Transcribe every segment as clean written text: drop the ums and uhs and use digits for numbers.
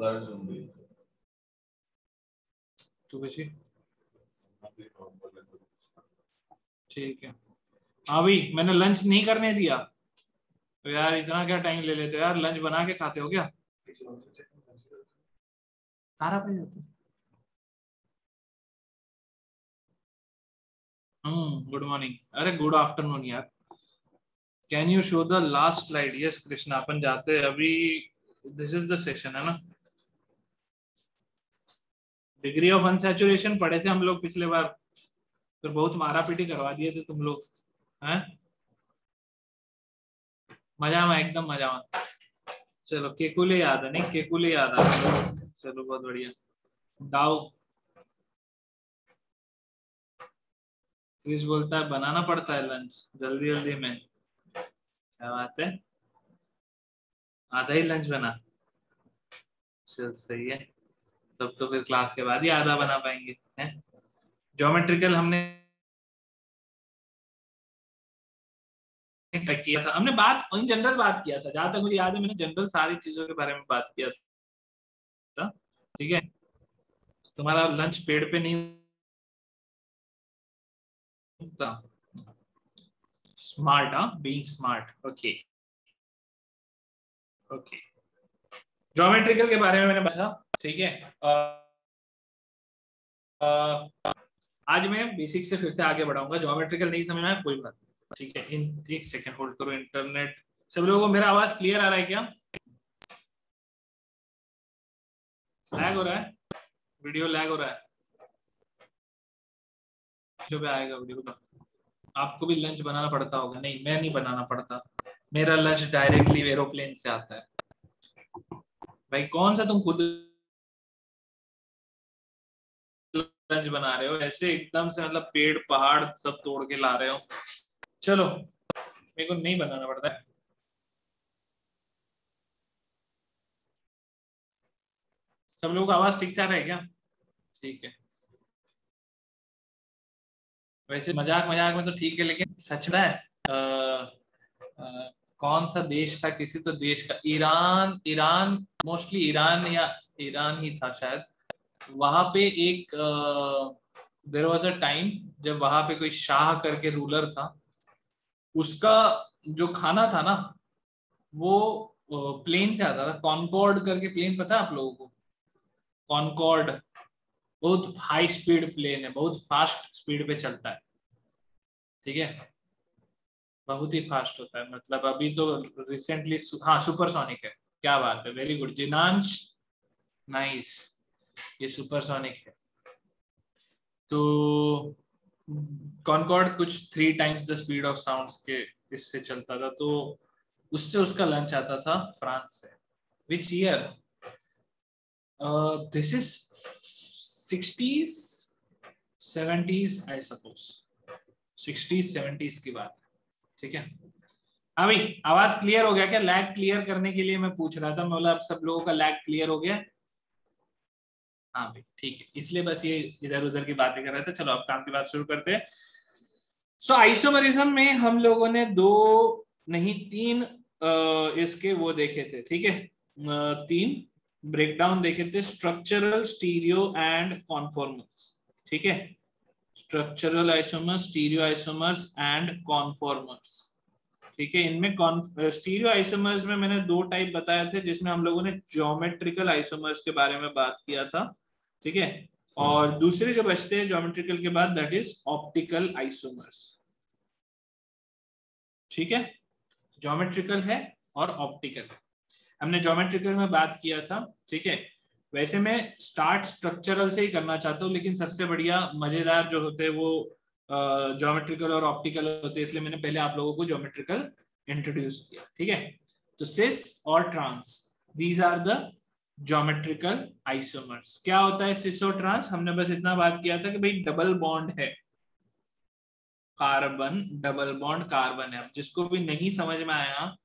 2 बजे ठीक है। अभी मैंने लंच नहीं करने दिया तो यार इतना क्या टाइम ले लेते हो यार, लंच बना के खाते हो क्या? सारा पे जाते। गुड मॉर्निंग, अरे गुड आफ्टरनून यार। Can you show the last slide? Yes Krishna, अपन जाते हैं अभी। दिस इज द सेशन है ना। डिग्री ऑफ अनसैचुरेशन पढ़े थे हम लोग पिछले बार, फिर बहुत मारा पीटी करवा दिए थे तुम लोग हैं। मजा में, एकदम मजा में। चलो केकुले याद है, नहीं केकुले याद आ गए। चलो बहुत बढ़िया। दाऊ क्रिस बोलता है बनाना पड़ता है लंच जल्दी जल्दी में। क्या बात है, आधा ही लंच बना। चल सही है, तब तो फिर क्लास के बाद ही आधा बना पाएंगे हैं। ज्योमेट्रिकल हमने किया था, हमने बात इन जनरल बात किया था, जहां तक मुझे याद है मैंने जनरल सारी चीजों के बारे में बात किया था। ठीक है, तुम्हारा लंच पेड़ पे नहीं होता। स्मार्ट, हाँ, being smart. Okay okay. Geometrical के बारे में मैंने बताया। ठीक है, आज मैं बेसिक से फिर से आगे बढ़ाऊंगा। ज्योमेट्रिकल नहीं समझ में आया कोई बात नहीं, ठीक है। इन एक सेकंड होल्ड करो। इंटरनेट, सब लोगों को मेरा आवाज क्लियर आ रहा है क्या? लैग हो रहा है? वीडियो लैग हो रहा है? जो भी आएगा वीडियो का। आपको भी लंच बनाना पड़ता होगा? नहीं, मैं नहीं बनाना पड़ता, मेरा लंच डायरेक्टली एरोप्लेन से आता है। भाई कौन सा तुम खुद लंच बना रहे हो ऐसे एकदम से, मतलब पेड़ पहाड़ सब तोड़ के ला रहे हो? चलो, मेरे को नहीं बनाना पड़ता है। सब लोगों का आवाज ठीक से आ रहा है क्या? ठीक है। वैसे मजाक मजाक में तो ठीक है, लेकिन सच में है। कौन सा देश था, किसी तो देश का, ईरान, ईरान मोस्टली ईरान, या ईरान ही था शायद। वहां पे एक देयर वाज अ टाइम जब वहां पे कोई शाह करके रूलर था। उसका जो खाना था ना, वो प्लेन से आता था। कॉनकॉर्ड करके प्लेन, पता है आप लोगों को? कॉनकॉर्ड बहुत हाई स्पीड प्लेन है, बहुत फास्ट स्पीड पे चलता है। ठीक है, बहुत ही फास्ट होता है। मतलब अभी तो रिसेंटली, हाँ, सुपरसोनिक है। क्या बात है, वेरी गुड जिनांश, नाइस। ये सुपरसोनिक है। तो कॉनकॉर्ड कुछ 3 times the speed of sound के इससे चलता था, तो उससे उसका लंच आता था फ्रांस से। Which year? This is 60s 70s I suppose, 60s 70s की बात है। ठीक है, अभी आवाज क्लियर हो गया क्या? लैग क्लियर करने के लिए मैं पूछ रहा था, मैं बोला अब सब लोगों का लैग क्लियर हो गया? हाँ भाई ठीक है, इसलिए बस ये इधर उधर की बातें कर रहे थे। चलो अब काम की बात शुरू करते हैं। सो आइसोमरिज्म में हम लोगों ने 2 नहीं 3 इसके वो देखे थे। ठीक है, 3 ब्रेकडाउन देखे थे, स्ट्रक्चरल, स्टीरियो एंड कॉन्फॉर्मर्स। ठीक है, structural isomers, stereo isomers and conformers. ठीक है, इनमें स्टीरियो आइसोमर्स में मैंने 2 टाइप बताए थे, जिसमें हम लोगों ने ज्योमेट्रिकल आइसोमर्स के बारे में बात किया था। ठीक है, और दूसरे जो बचते हैं ज्योमेट्रिकल के बाद, दैट इज ऑप्टिकल आइसोमर्स। ठीक है, ज्योमेट्रिकल है और ऑप्टिकल है। हमने ज्योमेट्रिकल में बात किया था। ठीक है, वैसे मैं स्टार्ट स्ट्रक्चरल से ही करना चाहता हूँ, लेकिन सबसे बढ़िया मजेदार जो होते हैं वो ज्योमेट्रिकल और ऑप्टिकल होते हैं, इसलिए मैंने पहले आप लोगों को ज्योमेट्रिकल इंट्रोड्यूस किया। ठीक है, तो सिस और trans, these are the geometrical isomers. क्या होता है सिस और ट्रांस? हमने बस इतना बात किया था कि भाई डबल बॉन्ड है, कार्बन डबल बॉन्ड कार्बन है। जिसको भी नहीं समझ में आया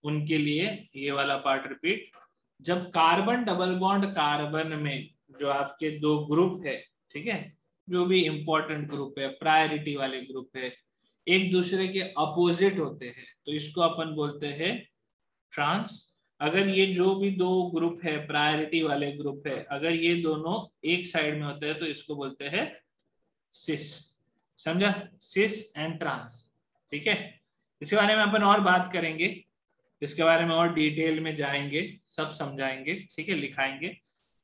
उनके लिए ये वाला पार्ट रिपीट। जब कार्बन डबल बॉन्ड कार्बन में जो आपके 2 ग्रुप है, ठीक है, जो भी इंपॉर्टेंट ग्रुप है, प्रायोरिटी वाले ग्रुप है, एक दूसरे के अपोजिट होते हैं, तो इसको अपन बोलते हैं ट्रांस। अगर ये जो भी दो ग्रुप है, प्रायोरिटी वाले ग्रुप है, अगर ये दोनों एक साइड में होते हैं तो इसको बोलते हैं सिस। समझा? Cis and trans. ठीक है, इसके बारे में अपन और बात करेंगे, इसके बारे में और डिटेल में जाएंगे, सब समझाएंगे, ठीक है, लिखाएंगे।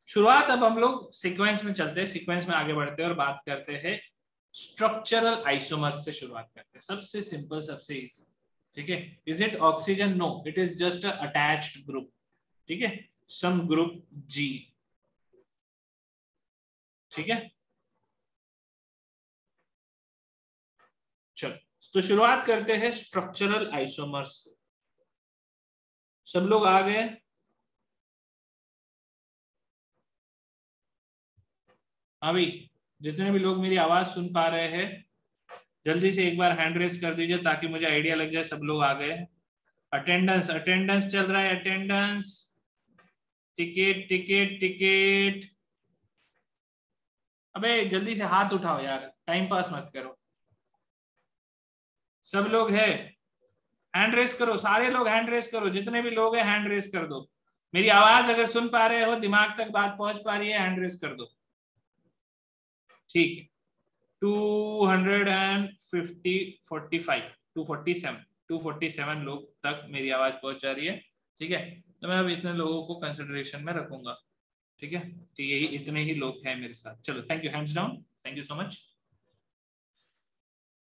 शुरुआत अब हम लोग सीक्वेंस में चलते हैं, सीक्वेंस में आगे बढ़ते हैं और बात करते हैं स्ट्रक्चरल आइसोमर्स से शुरुआत करते हैं, सबसे सिंपल, सबसे इजी। ठीक है, is it oxygen? No, it is just a attached group. ठीक है, सम ग्रुप जी। ठीक है, चलो तो शुरुआत करते हैं स्ट्रक्चरल आइसोमर्स से। सब लोग आ गए? अभी जितने भी लोग मेरी आवाज सुन पा रहे हैं, जल्दी से एक बार हैंड रेस कर दीजिए ताकि मुझे आइडिया लग जाए सब लोग आ गए। अटेंडेंस, अटेंडेंस चल रहा है, अटेंडेंस। Ticket ticket ticket. अबे जल्दी से हाथ उठाओ यार, टाइम पास मत करो। सब लोग है? हैंड रेस करो, सारे लोग हैंड रेस करो, जितने भी लोग हैं हैंड रेस कर दो। मेरी आवाज अगर सुन पा रहे हो, दिमाग तक बात पहुंच पा रही है, हैंड रेस कर दो। ठीक है, 250 45 247 247 लोग तक मेरी आवाज पहुंच जा रही है। ठीक है, तो मैं अब इतने लोगों को कंसिडरेशन में रखूंगा। ठीक है, तो यही इतने ही लोग हैं मेरे साथ। चलो, thank you, hands down, thank you so much.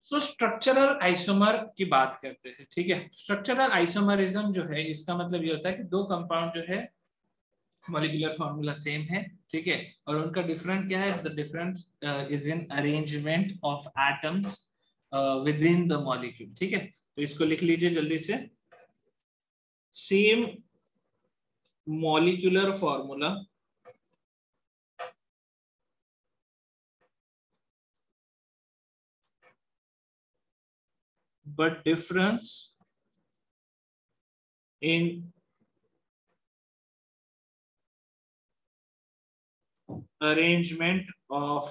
So structural isomer की बात करते हैं। ठीक है, स्ट्रक्चरल आइसोमरिज्म जो है, इसका मतलब ये होता है कि दो कंपाउंड जो है मॉलिक्यूलर फॉर्मूला सेम है। ठीक है, और उनका डिफरेंट क्या है? The difference is in arrangement of atoms with in the molecule. ठीक है, तो इसको लिख लीजिए जल्दी से। Same molecular formula but difference in arrangement of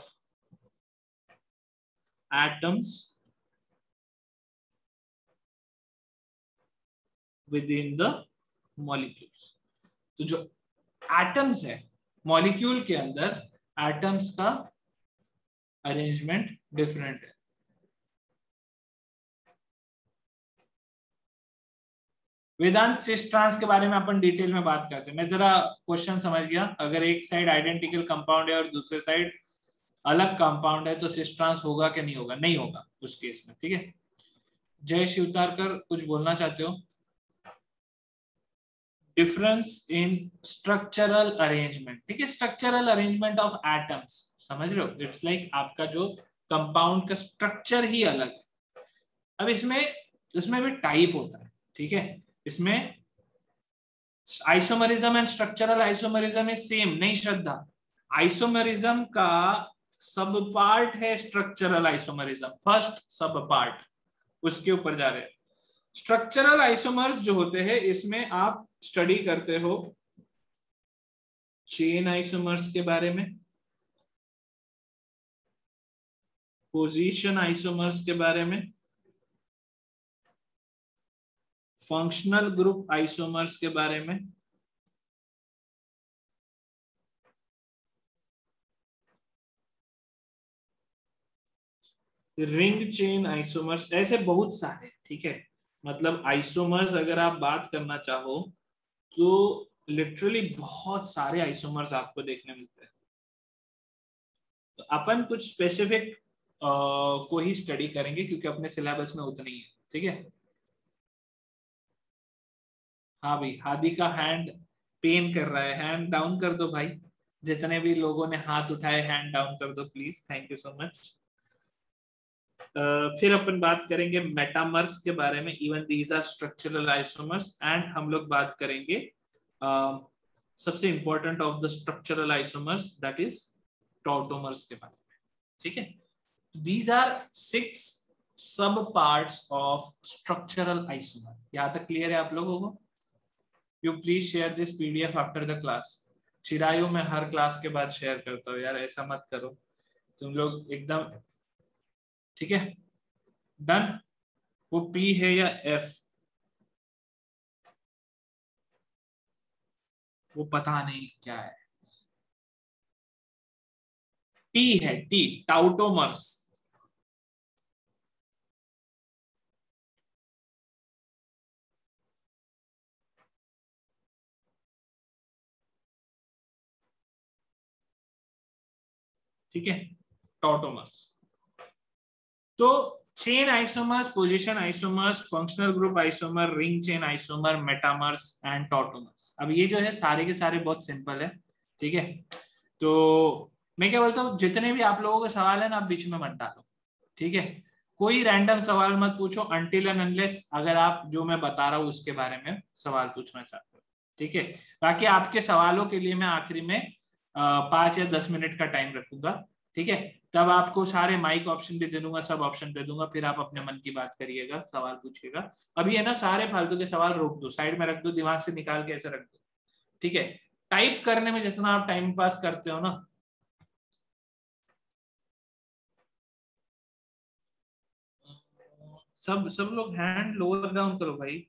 atoms within the molecules। तो जो एटम्स है मॉलिक्यूल के अंदर, एटम्स का अरेंजमेंट डिफरेंट है। वेदांत सिस ट्रांस के बारे में अपन डिटेल में बात करते हैं। मैं जरा क्वेश्चन समझ गया, अगर एक साइड आइडेंटिकल कंपाउंड है और दूसरे साइड अलग कंपाउंड है तो सिस ट्रांस होगा कि नहीं होगा? नहीं होगा उस केस में। ठीक है, जय शिवतारकर कुछ बोलना चाहते हो? डिफरेंस इन स्ट्रक्चरल अरेंजमेंट। ठीक है, स्ट्रक्चरल अरेंजमेंट ऑफ एटम्स, समझ रहे हो? इट्स लाइक आपका जो कंपाउंड का स्ट्रक्चर ही अलग है। अब इसमें भी टाइप होता है। ठीक है, इसमें isomerism and structural isomerism is same नहीं श्रद्धा। आइसोमरिज्म का सब पार्ट है स्ट्रक्चरल आइसोमरिज्म, फर्स्ट सब पार्ट, उसके ऊपर जा रहे हैं। स्ट्रक्चरल आइसोमर्स जो होते हैं, इसमें आप स्टडी करते हो चेन आइसोमर्स के बारे में, पोजीशन आइसोमर्स के बारे में, फंक्शनल ग्रुप आइसोमर्स के बारे में, रिंग चेन आइसोमर्स, ऐसे बहुत सारे। ठीक है, मतलब आइसोमर्स अगर आप बात करना चाहो तो लिटरली बहुत सारे आइसोमर्स आपको देखने मिलते हैं। तो अपन कुछ स्पेसिफिक को ही स्टडी करेंगे क्योंकि अपने सिलेबस में उतना ही है। ठीक है, हाँ भाई, हादी का हैंड पेन कर रहा है, हैंड डाउन कर दो भाई। जितने भी लोगों ने हाथ उठाए हैंड डाउन कर दो please, thank you so much. फिर अपन बात करेंगे मेटामर्स के बारे में, even these are structural isomers. And हम लोग बात करेंगे सबसे important of the structural isomers, that is tautomers के बारे में। ठीक है, दीज आर 6 सब पार्ट्स ऑफ स्ट्रक्चरल आइसोमर। यहां तक क्लियर है आप लोगों को? You please share this PDF after the class. Chirayu में हर क्लास के बाद शेयर करता हूँ यार, ऐसा मत करो तुम लोग एकदम। ठीक है, डन। वो पी है या एफ? वो पता नहीं क्या है। टी है, टी, टाउटोमर्स। ठीक है, टाउटोमर्स। तो chain isomers, position isomers, functional group isomer, ring chain isomer, metamers and tautomers. अब ये जो है सारे के सारे बहुत सिंपल है। ठीक है, तो मैं क्या बोलता हूँ, जितने भी आप लोगों के सवाल है ना, आप बीच में मत डालो। ठीक है, कोई रैंडम सवाल मत पूछो अनटिल एंड अनलेस अगर आप जो मैं बता रहा हूँ उसके बारे में सवाल पूछना चाहते हो। ठीक है, बाकी आपके सवालों के लिए मैं आखिरी में 5 या 10 मिनट का टाइम रखूंगा। ठीक है, तब आपको सारे माइक ऑप्शन भी दे दूंगा, सब ऑप्शन दे दूंगा, फिर आप अपने मन की बात करिएगा, सवाल पूछिएगा। अभी है ना, सारे फालतू के सवाल रोक दो, साइड में रख दो, दिमाग से निकाल के ऐसे रख दो। ठीक है, टाइप करने में जितना आप टाइम पास करते हो ना, सब सब लोग हैंड लोअर डाउन करो भाई।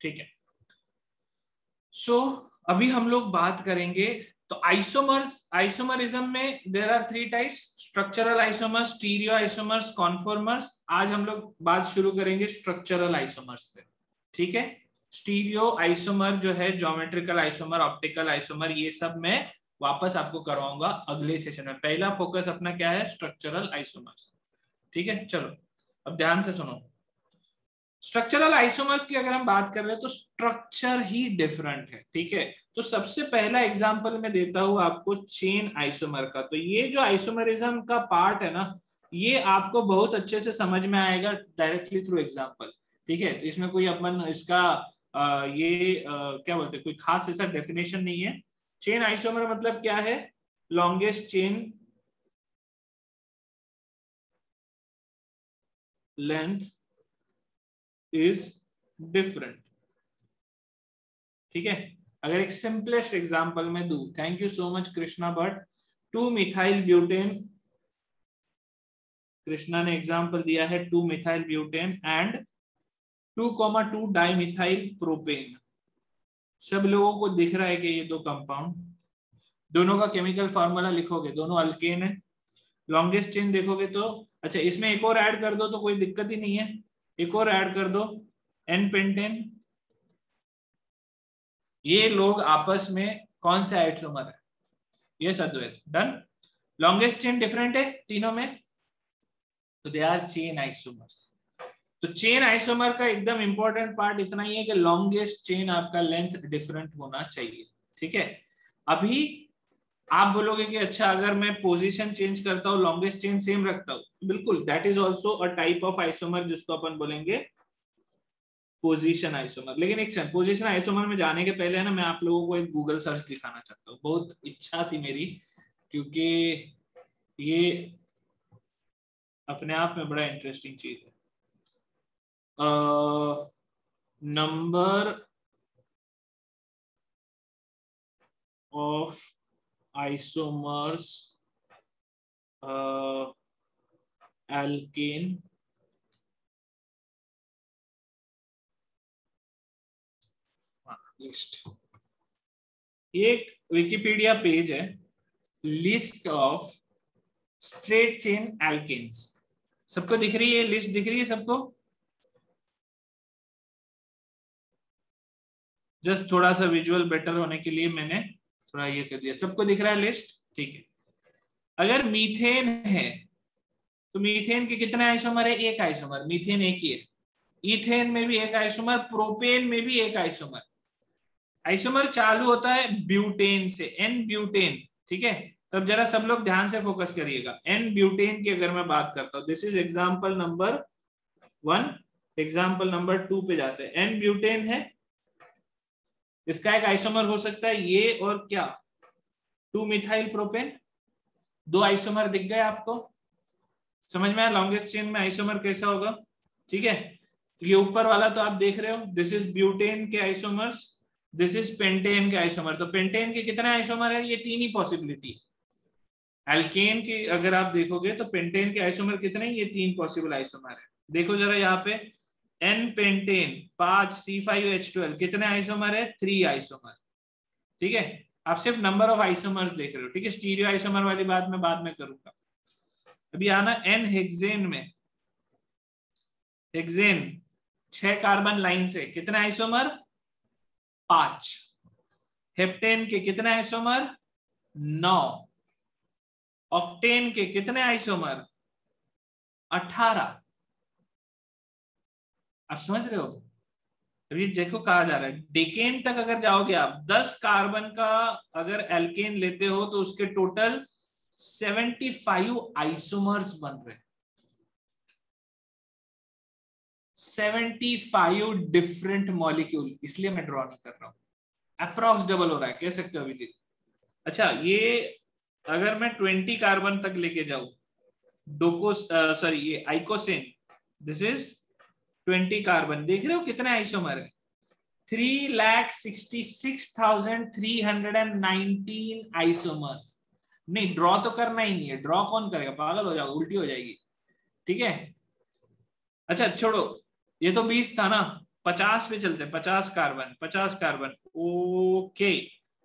ठीक है, सो अभी हम लोग बात करेंगे। तो आइसोमर्स, आइसोमरिज्म में there are 3 types, structural isomers, stereo isomers, conformers. आज हम लोग बात शुरू करेंगे स्ट्रक्चरल आइसोमर्स से। ठीक है, स्टीरियो आइसोमर जो है, ज्योमेट्रिकल आइसोमर, ऑप्टिकल आइसोमर, ये सब मैं वापस आपको करवाऊंगा अगले सेशन में। पहला फोकस अपना क्या है, स्ट्रक्चरल आइसोमर्स। ठीक है, चलो अब ध्यान से सुनो। स्ट्रक्चरल आइसोमर्स की अगर हम बात कर रहे हैं तो स्ट्रक्चर ही डिफरेंट है। ठीक है, तो सबसे पहला एग्जांपल मैं देता हूं आपको चेन आइसोमर का। तो ये जो आइसोमरिज्म का पार्ट है ना, ये आपको बहुत अच्छे से समझ में आएगा डायरेक्टली थ्रू एग्जांपल। ठीक है, तो इसमें कोई अपन इसका क्या बोलते हैं, कोई खास ऐसा डेफिनेशन नहीं है। चेन आइसोमर मतलब क्या है, longest chain length is different. ठीक है, अगर एक सिंपलेस्ट एग्जांपल में दूं, thank you so much Krishna Bhatt, 2 methyl butane, Krishna ने एग्जांपल दिया है 2 methyl butane and 2,2 dimethyl propane. सब लोगों को दिख रहा है कि ये दो कंपाउंड, दोनों का केमिकल फार्मूला लिखोगे, दोनों अल्केन है। लॉन्गेस्ट चेन देखोगे तो, अच्छा इसमें एक और ऐड कर दो तो कोई दिक्कत ही नहीं है, एक और ऐड कर दो, एन पेंटेन। ये लोग आपस में कौन सा आइसोमर है, ये अद्वैत, डन। लॉन्गेस्ट चेन डिफरेंट है तीनों में, तो दे आर चेन आइसोमर्स। तो चेन आइसोमर का एकदम इंपॉर्टेंट पार्ट इतना ही है कि लॉन्गेस्ट चेन आपका लेंथ डिफरेंट होना चाहिए। ठीक है, अभी आप बोलोगे कि अच्छा अगर मैं पोजीशन चेंज करता हूँ लॉन्गेस्ट चेन सेम रखता हूँ, बिल्कुल, that is also a type of isomer जिसको अपन बोलेंगे पोजीशन आइसोमर। लेकिन एक सेकंड, पोजीशन आइसोमर में जाने के पहले है ना, मैं आप लोगों को एक गूगल सर्च दिखाना चाहता हूँ, बहुत इच्छा थी मेरी, क्योंकि ये अपने आप में बड़ा इंटरेस्टिंग चीज है। Number of isomers alkane list, ये एक विकिपीडिया पेज है, list of straight chain alkanes. सबको दिख रही है लिस्ट, दिख रही है सबको? जस्ट थोड़ा सा विजुअल बेटर होने के लिए मैंने थोड़ा ये कर दिया, सबको दिख रहा है लिस्ट? ठीक है, अगर मीथेन है तो मीथेन के कितने आइसोमर है, एक आइसोमर, मीथेन एक ही है। इथेन में भी एक आइसोमर, प्रोपेन में भी एक आइसोमर। आइसोमर चालू होता है ब्यूटेन से, एन ब्यूटेन। ठीक है, तब जरा सब लोग ध्यान से फोकस करिएगा। एन ब्यूटेन की अगर मैं बात करता हूं, this is example number 1, example number 2 पे जाते हैं। एन ब्यूटेन है, इसका एक आइसोमर हो सकता है ये, और क्या, 2 मिथाइल प्रोपेन। दो आइसोमर दिख गए आपको? समझ में आया लॉन्गेस्ट चेन में आइसोमर कैसा होगा? ठीक है, ये ऊपर वाला तो आप देख रहे हो, दिस इज ब्यूटेन के आइसोमर्स, दिस इज पेंटेन के आइसोमर। तो पेंटेन के कितने आइसोमर है? ये 3 ही पॉसिबिलिटी। एल्केन की अगर आप देखोगे तो पेंटेन के आइसोमर कितने? ये 3 पॉसिबल आइसोमर है। देखो जरा यहाँ पे एन पेंटेन 5 C5H12 कितने आइसोमर है? 3 आइसोमर। ठीक है, आप सिर्फ नंबर ऑफ आइसोमर्स देख रहे हो। ठीक है, स्टीरियो आइसोमर वाली बात मैं बाद में करूंगा। अभी आना एन हेक्सेन में, हेक्सेन 6 कार्बन लाइन से कितने आइसोमर? 5। हेप्टेन के कितने आइसोमर? 9। ऑक्टेन के कितने आइसोमर? 18। आप समझ रहे हो? अभी देखो कहा जा रहा है डेकेन तक अगर जाओगे आप, 10 कार्बन का अगर एल्केन लेते हो तो उसके टोटल 75 आइसोमर्स बन रहे हैं। 75 डिफरेंट मॉलिक्यूल, इसलिए मैं ड्रॉ नहीं कर रहा हूं। अप्रॉक्स डबल हो रहा है, कह सकते हो अभी। अच्छा, ये अगर मैं 20 कार्बन तक लेके जाऊं, सॉरी ये आइकोसेन, दिस इज 20 कार्बन, देख रहे हो कितने आइसोमर है? 3,66,319 आइसोमर्स। नहीं, ड्रॉ तो करना ही नहीं है, ड्रॉ कौन करेगा, पागल हो जाओ, उल्टी हो जाएगी। ठीक है, अच्छा छोड़ो, ये तो 20 था ना, 50 पे चलते, 50 carbon, 50 carbon. Okay,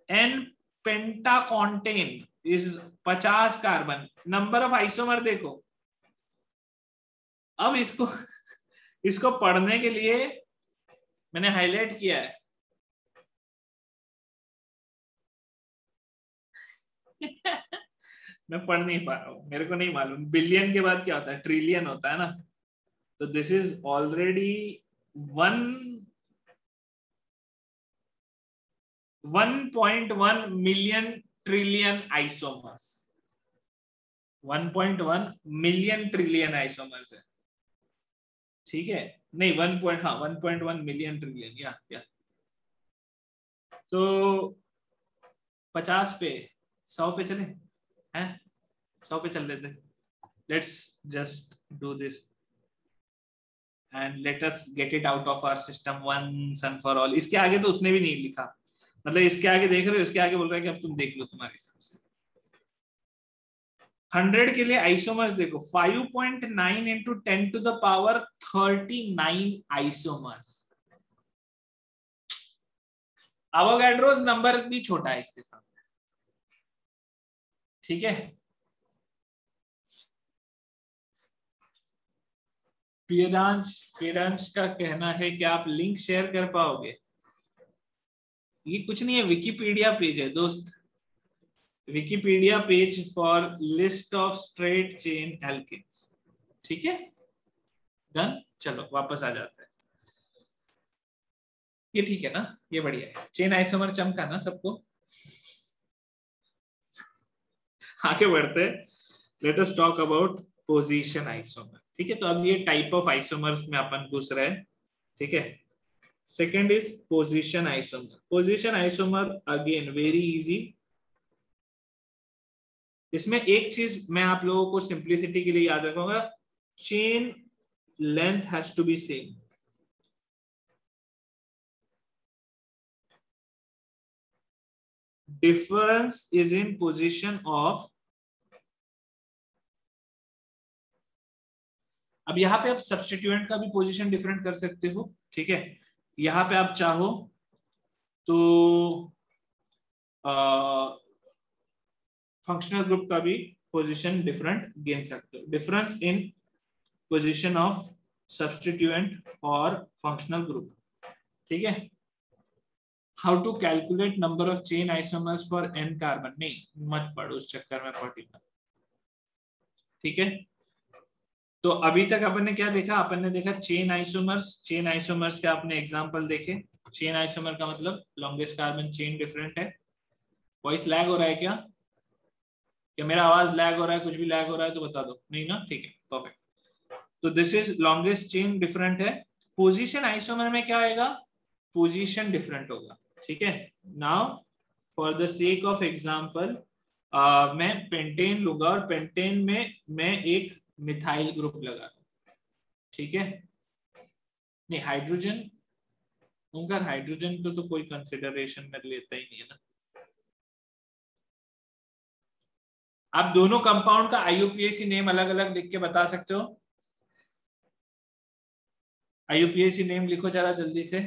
n pentacontane is 50 carbon. Number of isomer देखो। अब इसको इसको पढ़ने के लिए मैंने हाईलाइट किया है। मैं पढ़ नहीं पा रहा हूं, मेरे को नहीं मालूम बिलियन के बाद क्या होता है, ट्रिलियन होता है ना। तो this is already 1.1 million trillion isomers. 1.1 million trillion isomers है। ठीक है, नहीं 1.1 मिलियन ट्रिलियन, या तो 50 पे 100 पे चले हैं, 100 पे चल लेते। Let's just do this and let us get it out of our system once and for all. इसके आगे तो उसने भी नहीं लिखा, मतलब इसके आगे देख रहे हो, इसके आगे बोल रहा है कि अब तुम देख लो तुम्हारे हिसाब से। 100 के लिए आइसोमर्स देखो, 5.9 into 10 to the power 39 isomers. Avogadro's number भी छोटा है इसके साथ। ठीक है, वेदांश का कहना है कि आप लिंक शेयर कर पाओगे। ये कुछ नहीं है, विकिपीडिया पेज है दोस्त, Wikipedia page for list of straight chain alkanes. ठीक है, डन। चलो वापस आ जाते हैं। ये ठीक है ना, ये बढ़िया है। चेन आइसोमर चमका ना सबको। आगे बढ़ते, let us talk about position isomer. ठीक है, तो अब ये टाइप ऑफ आइसोमर्स में अपन घुस रहे हैं। ठीक है, second is position isomer. Position isomer again very easy. इसमें एक चीज मैं आप लोगों को सिंप्लिसिटी के लिए याद रखूंगा, chain length has to be same. Difference is in position of, अब यहां पे आप सब्स्टिट्यूएंट का भी पोजीशन डिफरेंट कर सकते हो। ठीक है, यहां पे आप चाहो तो फंक्शनल ग्रुप का भी पोजीशन डिफरेंट गिन सकते हो। Difference in position of substituent और फंक्शनल ग्रुप। ठीक है, how to calculate number of chain isomers for n carbon, नहीं मत पढ़ो उस चक्कर में पर्टिकुलर। ठीक है, तो अभी तक अपन ने क्या देखा, अपन ने देखा चेन आइसोमर्स। चेन आइसोमर्स के आपने एग्जांपल देखे। चेन आइसोमर का मतलब लॉन्गेस्ट कार्बन चेन डिफरेंट है। वॉइस लैग हो रहा है क्या? क्या मेरा आवाज लैग हो रहा है? कुछ भी लैग हो रहा है तो बता दो, नहीं ना? ठीक है, परफेक्ट। तो this is longest chain different है। पोजीशन आइसोमर में क्या आएगा? पोजीशन डिफरेंट होगा। ठीक है, now for the sake of example मैं पेंटेन लूंगा और पेंटेन में मैं एक मिथाइल ग्रुप लगा दो, ठीक है। नहीं हाइड्रोजन, उनका हाइड्रोजन को तो कोई कंसिडरेशन में लेता ही नहीं है ना। आप दोनों कंपाउंड का IUPAC नेम अलग अलग लिख के बता सकते हो। IUPAC नेम लिखो जरा जल्दी से।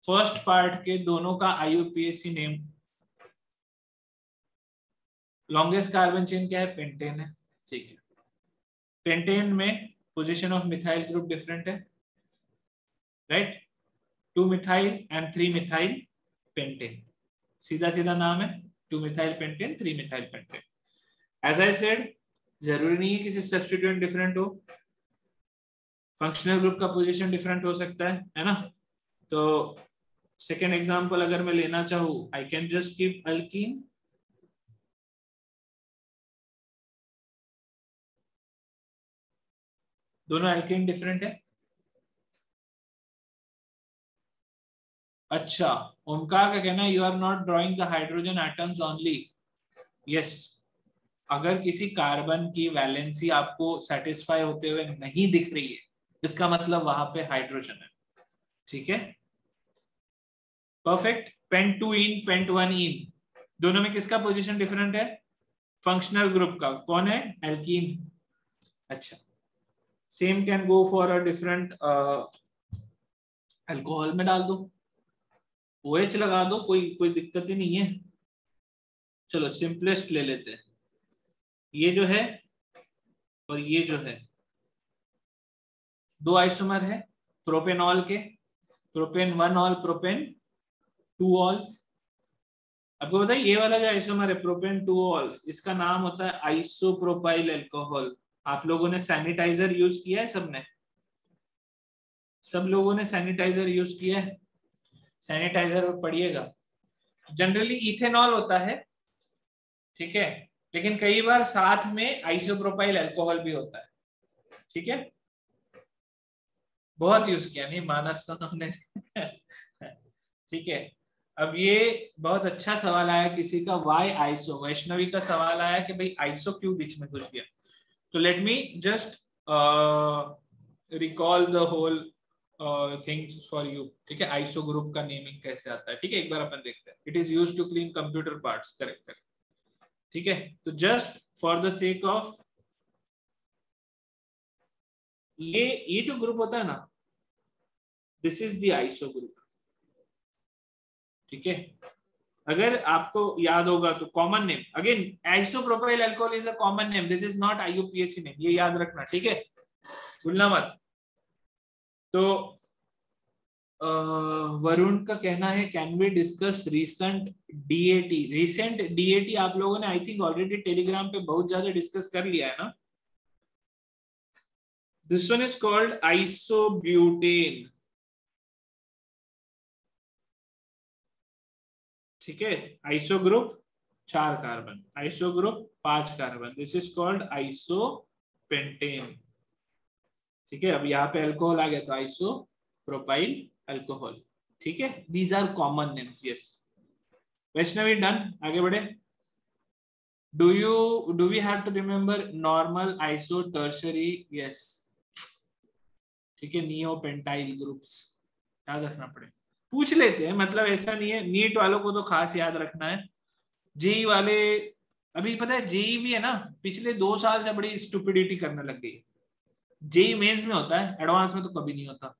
फर्स्ट पार्ट के दोनों का IUPAC name. Longest carbon chain क्या है? पेंटेन है, ठीक है। पेंटेन में position of methyl group different है, right. 2 methyl and 3 methyl pentane, सीधा सीधा नाम है 2 methyl pentane 3 methyl pentane. As I said, जरूरी नहीं है कि सिर्फ सब्स्टिट्यूएंट डिफरेंट हो, फंक्शनल ग्रुप का पोजीशन डिफरेंट हो सकता है ना। तो सेकेंड एग्जांपल अगर मैं लेना चाहूँ, I can just keep alkene, दोनों एल्केन डिफरेंट है। अच्छा, ओमकार का कहना है you are not drawing the hydrogen atoms only. Yes, अगर किसी कार्बन की वैलेंसी आपको सेटिस्फाई होते हुए नहीं दिख रही है, इसका मतलब वहां पे हाइड्रोजन है, ठीक है। परफेक्ट। पेंट 2 इन, पेंट 1 इन, दोनों में किसका पोजीशन डिफरेंट है? फंक्शनल ग्रुप का। कौन है? एल्कीन। अच्छा, same can go for a different alcohol में डाल दो, OH लगा दो, कोई कोई दिक्कत ही नहीं है। चलो सिंपलेस्ट ले लेते हैं, ये जो है और ये जो है, दो आइसोमर है प्रोपेनॉल के, प्रोपेन 1 ऑल, प्रोपेन 2 ऑल। आपको पता है ये वाला जो आइसोमर है प्रोपेन 2 ऑल, इसका नाम होता है आइसोप्रोपाइल अल्कोहल। आप लोगों ने सैनिटाइजर यूज किया है? सबने, सब लोगों ने सैनिटाइजर यूज किया है? सैनिटाइजर पढ़िएगा, जनरली इथेनॉल होता है, ठीक है, लेकिन कई बार साथ में आइसोप्रोपाइल अल्कोहल भी होता है, ठीक है। बहुत यूज किया, नहीं मानस हमने ठीक है। अब ये बहुत अच्छा सवाल आया किसी का, वाई आइसो, वैष्णवी का सवाल आया कि भाई आइसो क्यों बीच में घुस गया। तो let me just recall the whole things for you, ठीक है। आइसो ग्रुप का नेमिंग कैसे आता है, ठीक है, एक बार अपन देखते हैं। It is used to clean computer parts, correct correct, ठीक है। तो just for the sake of, ये जो ग्रुप होता है ना, this is the iso group, ठीक है। अगर आपको याद होगा तो common name, again isopropyl alcohol is a common name, this is not IUPAC name, ये याद रखना, ठीक है, भूलना मत। तो वरुण का कहना है can we discuss recent DAT। Recent DAT आप लोगों ने आई थिंक ऑलरेडी टेलीग्राम पे बहुत ज्यादा डिस्कस कर लिया है ना। This one is called isobutane, ठीक है। Iso group 4 carbon, iso group 5 carbon, this is called isopentane, ठीक है। अब यहाँ पे अल्कोहल आ गया तो आइसो प्रोपाइल अल्कोहल, ठीक है। These are common names, yes. Vaishnavi done, आगे बढ़े। Do we have to remember normal, iso, tertiary? Yes, ठीक है। नियोपेंटाइल ग्रुप्स याद रखना पड़े, पूछ लेते हैं, मतलब ऐसा नहीं है। नीट वालों को तो खास याद रखना है, जेई वाले, अभी पता है जेई भी है ना, पिछले 2 साल से बड़ी स्टुपिडिटी करने लग गई। जेई मेंस में होता है, एडवांस में तो कभी नहीं होता।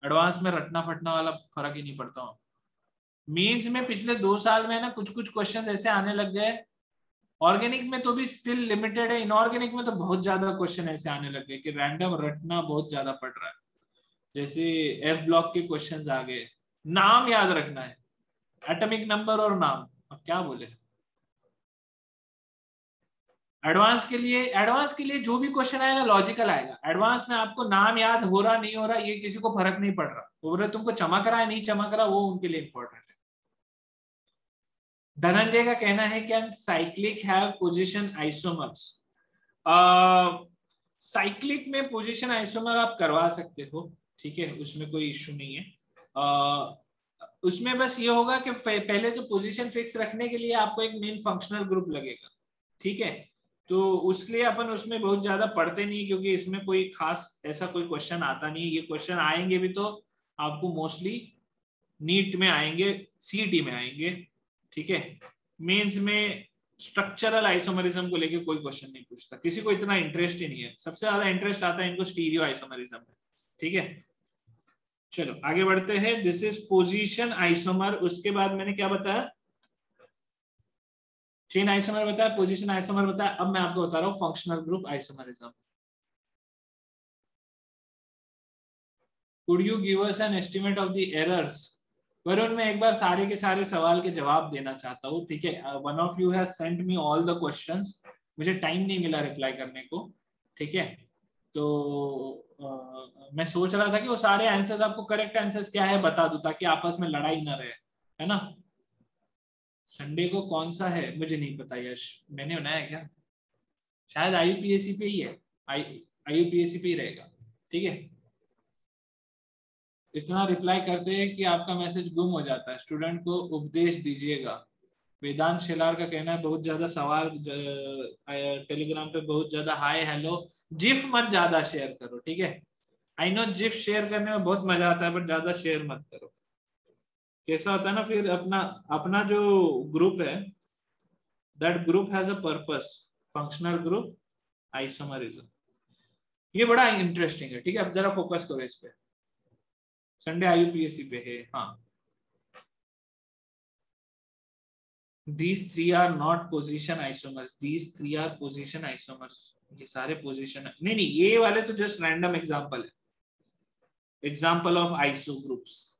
एडवांस में रटना फटना वाला फर्क ही नहीं पड़ता। मेंस में पिछले 2 साल में ना कुछ कुछ क्वेश्चंस ऐसे आने लग गए, ऑर्गेनिक में तो भी स्टिल लिमिटेड है, इनऑर्गेनिक में तो बहुत ज्यादा क्वेश्चन ऐसे आने लग गए कि रैंडम रटना बहुत ज्यादा पड़ रहा है। जैसे F ब्लॉक के क्वेश्चंस आ गए, नाम याद रखना है, एटॉमिक नंबर और नाम, अब क्या बोले। एडवांस के लिए जो भी क्वेश्चन आएगा लॉजिकल आएगा। एडवांस में आपको नाम याद हो रहा नहीं हो रहा ये किसी को फर्क नहीं पड़ रहा, वो बोले तुमको चमक रहा है नहीं चमक रहा, वो उनके लिए इंपॉर्टेंट है। धनंजय का कहना है can cyclic have position isomers? Cyclic में पोजीशन आइसोमर आप करवा सकते हो, ठीक है, उसमें कोई इश्यू नहीं है। उसमें बस ये होगा कि पहले तो पोजीशन फिक्स रखने के लिए आपको एक मेन फंक्शनल ग्रुप लगेगा, ठीक है। तो उसलिए अपन उसमें बहुत ज्यादा पढ़ते नहीं, क्योंकि इसमें कोई खास ऐसा कोई क्वेश्चन आता नहीं। ये क्वेश्चन आएंगे भी तो आपको मोस्टली नीट में आएंगे, सीईटी में आएंगे, ठीक है। मेंस में स्ट्रक्चरल आइसोमरिज्म को लेके कोई क्वेश्चन नहीं पूछता, किसी को इतना इंटरेस्ट ही नहीं है। सबसे ज्यादा इंटरेस्ट आता है इनको स्टीरियो आइसोमरिज्म में, ठीक है। चलो आगे बढ़ते हैं। This is position isomer. उसके बाद मैंने क्या बताया, चेन आइसोमर बताया, पोजीशन आइसोमर बताया। अब मैं आपको बता रहा हूं functional group isomerism. Could you give us an estimate of the errors? Varun, मैं एक बार सारे के सारे सवाल के जवाब देना चाहता हूँ, ठीक है। One of you has sent me all the questions, मुझे टाइम नहीं मिला रिप्लाई करने को, ठीक है। तो मैं सोच रहा था कि वो सारे आंसर्स, आपको करेक्ट आंसर्स क्या है बता दूं, ताकि आपस में लड़ाई ना रहे, है ना। संडे को कौन सा है मुझे नहीं पता यश, मैंने बनाया क्या, शायद आईयूपीएससी पे ही है, आईयूपीएससी पे ही रहेगा, ठीक है। इतना रिप्लाई करते हैं कि आपका मैसेज गुम हो जाता है। स्टूडेंट को उपदेश दीजिएगा। वेदांत शेलार का कहना है बहुत ज्यादा सवाल टेलीग्राम पे बहुत ज्यादा हाय हेलो। जिफ मत ज्यादा शेयर करो, ठीक है। आई नो जिफ शेयर करने में बहुत मजा आता है, बट ज्यादा शेयर मत करो। कैसा होता है ना, फिर अपना अपना जो ग्रुप है, that group has a purpose, functional group isomerism. ये बड़ा इंटरेस्टिंग है, ठीक है। अब जरा फोकस करो इस पे। संडे आईयूपीएससी पे है, हाँ। These three are not position isomers. These three are position isomers. ये सारे position नहीं नहीं, ये वाले तो just random example है, example of iso groups.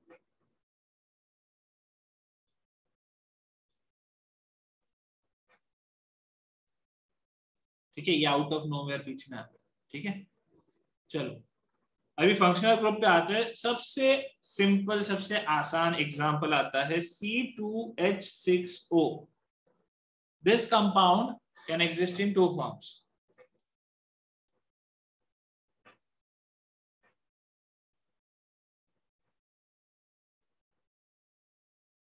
ठीक है, ये आउट ऑफ नोवेयर बीच में आता है, ठीक है। चलो अभी फंक्शनल ग्रुप पे आते हैं। सबसे सिंपल सबसे आसान एग्जांपल आता है C2H6O. This compound can exist in two forms.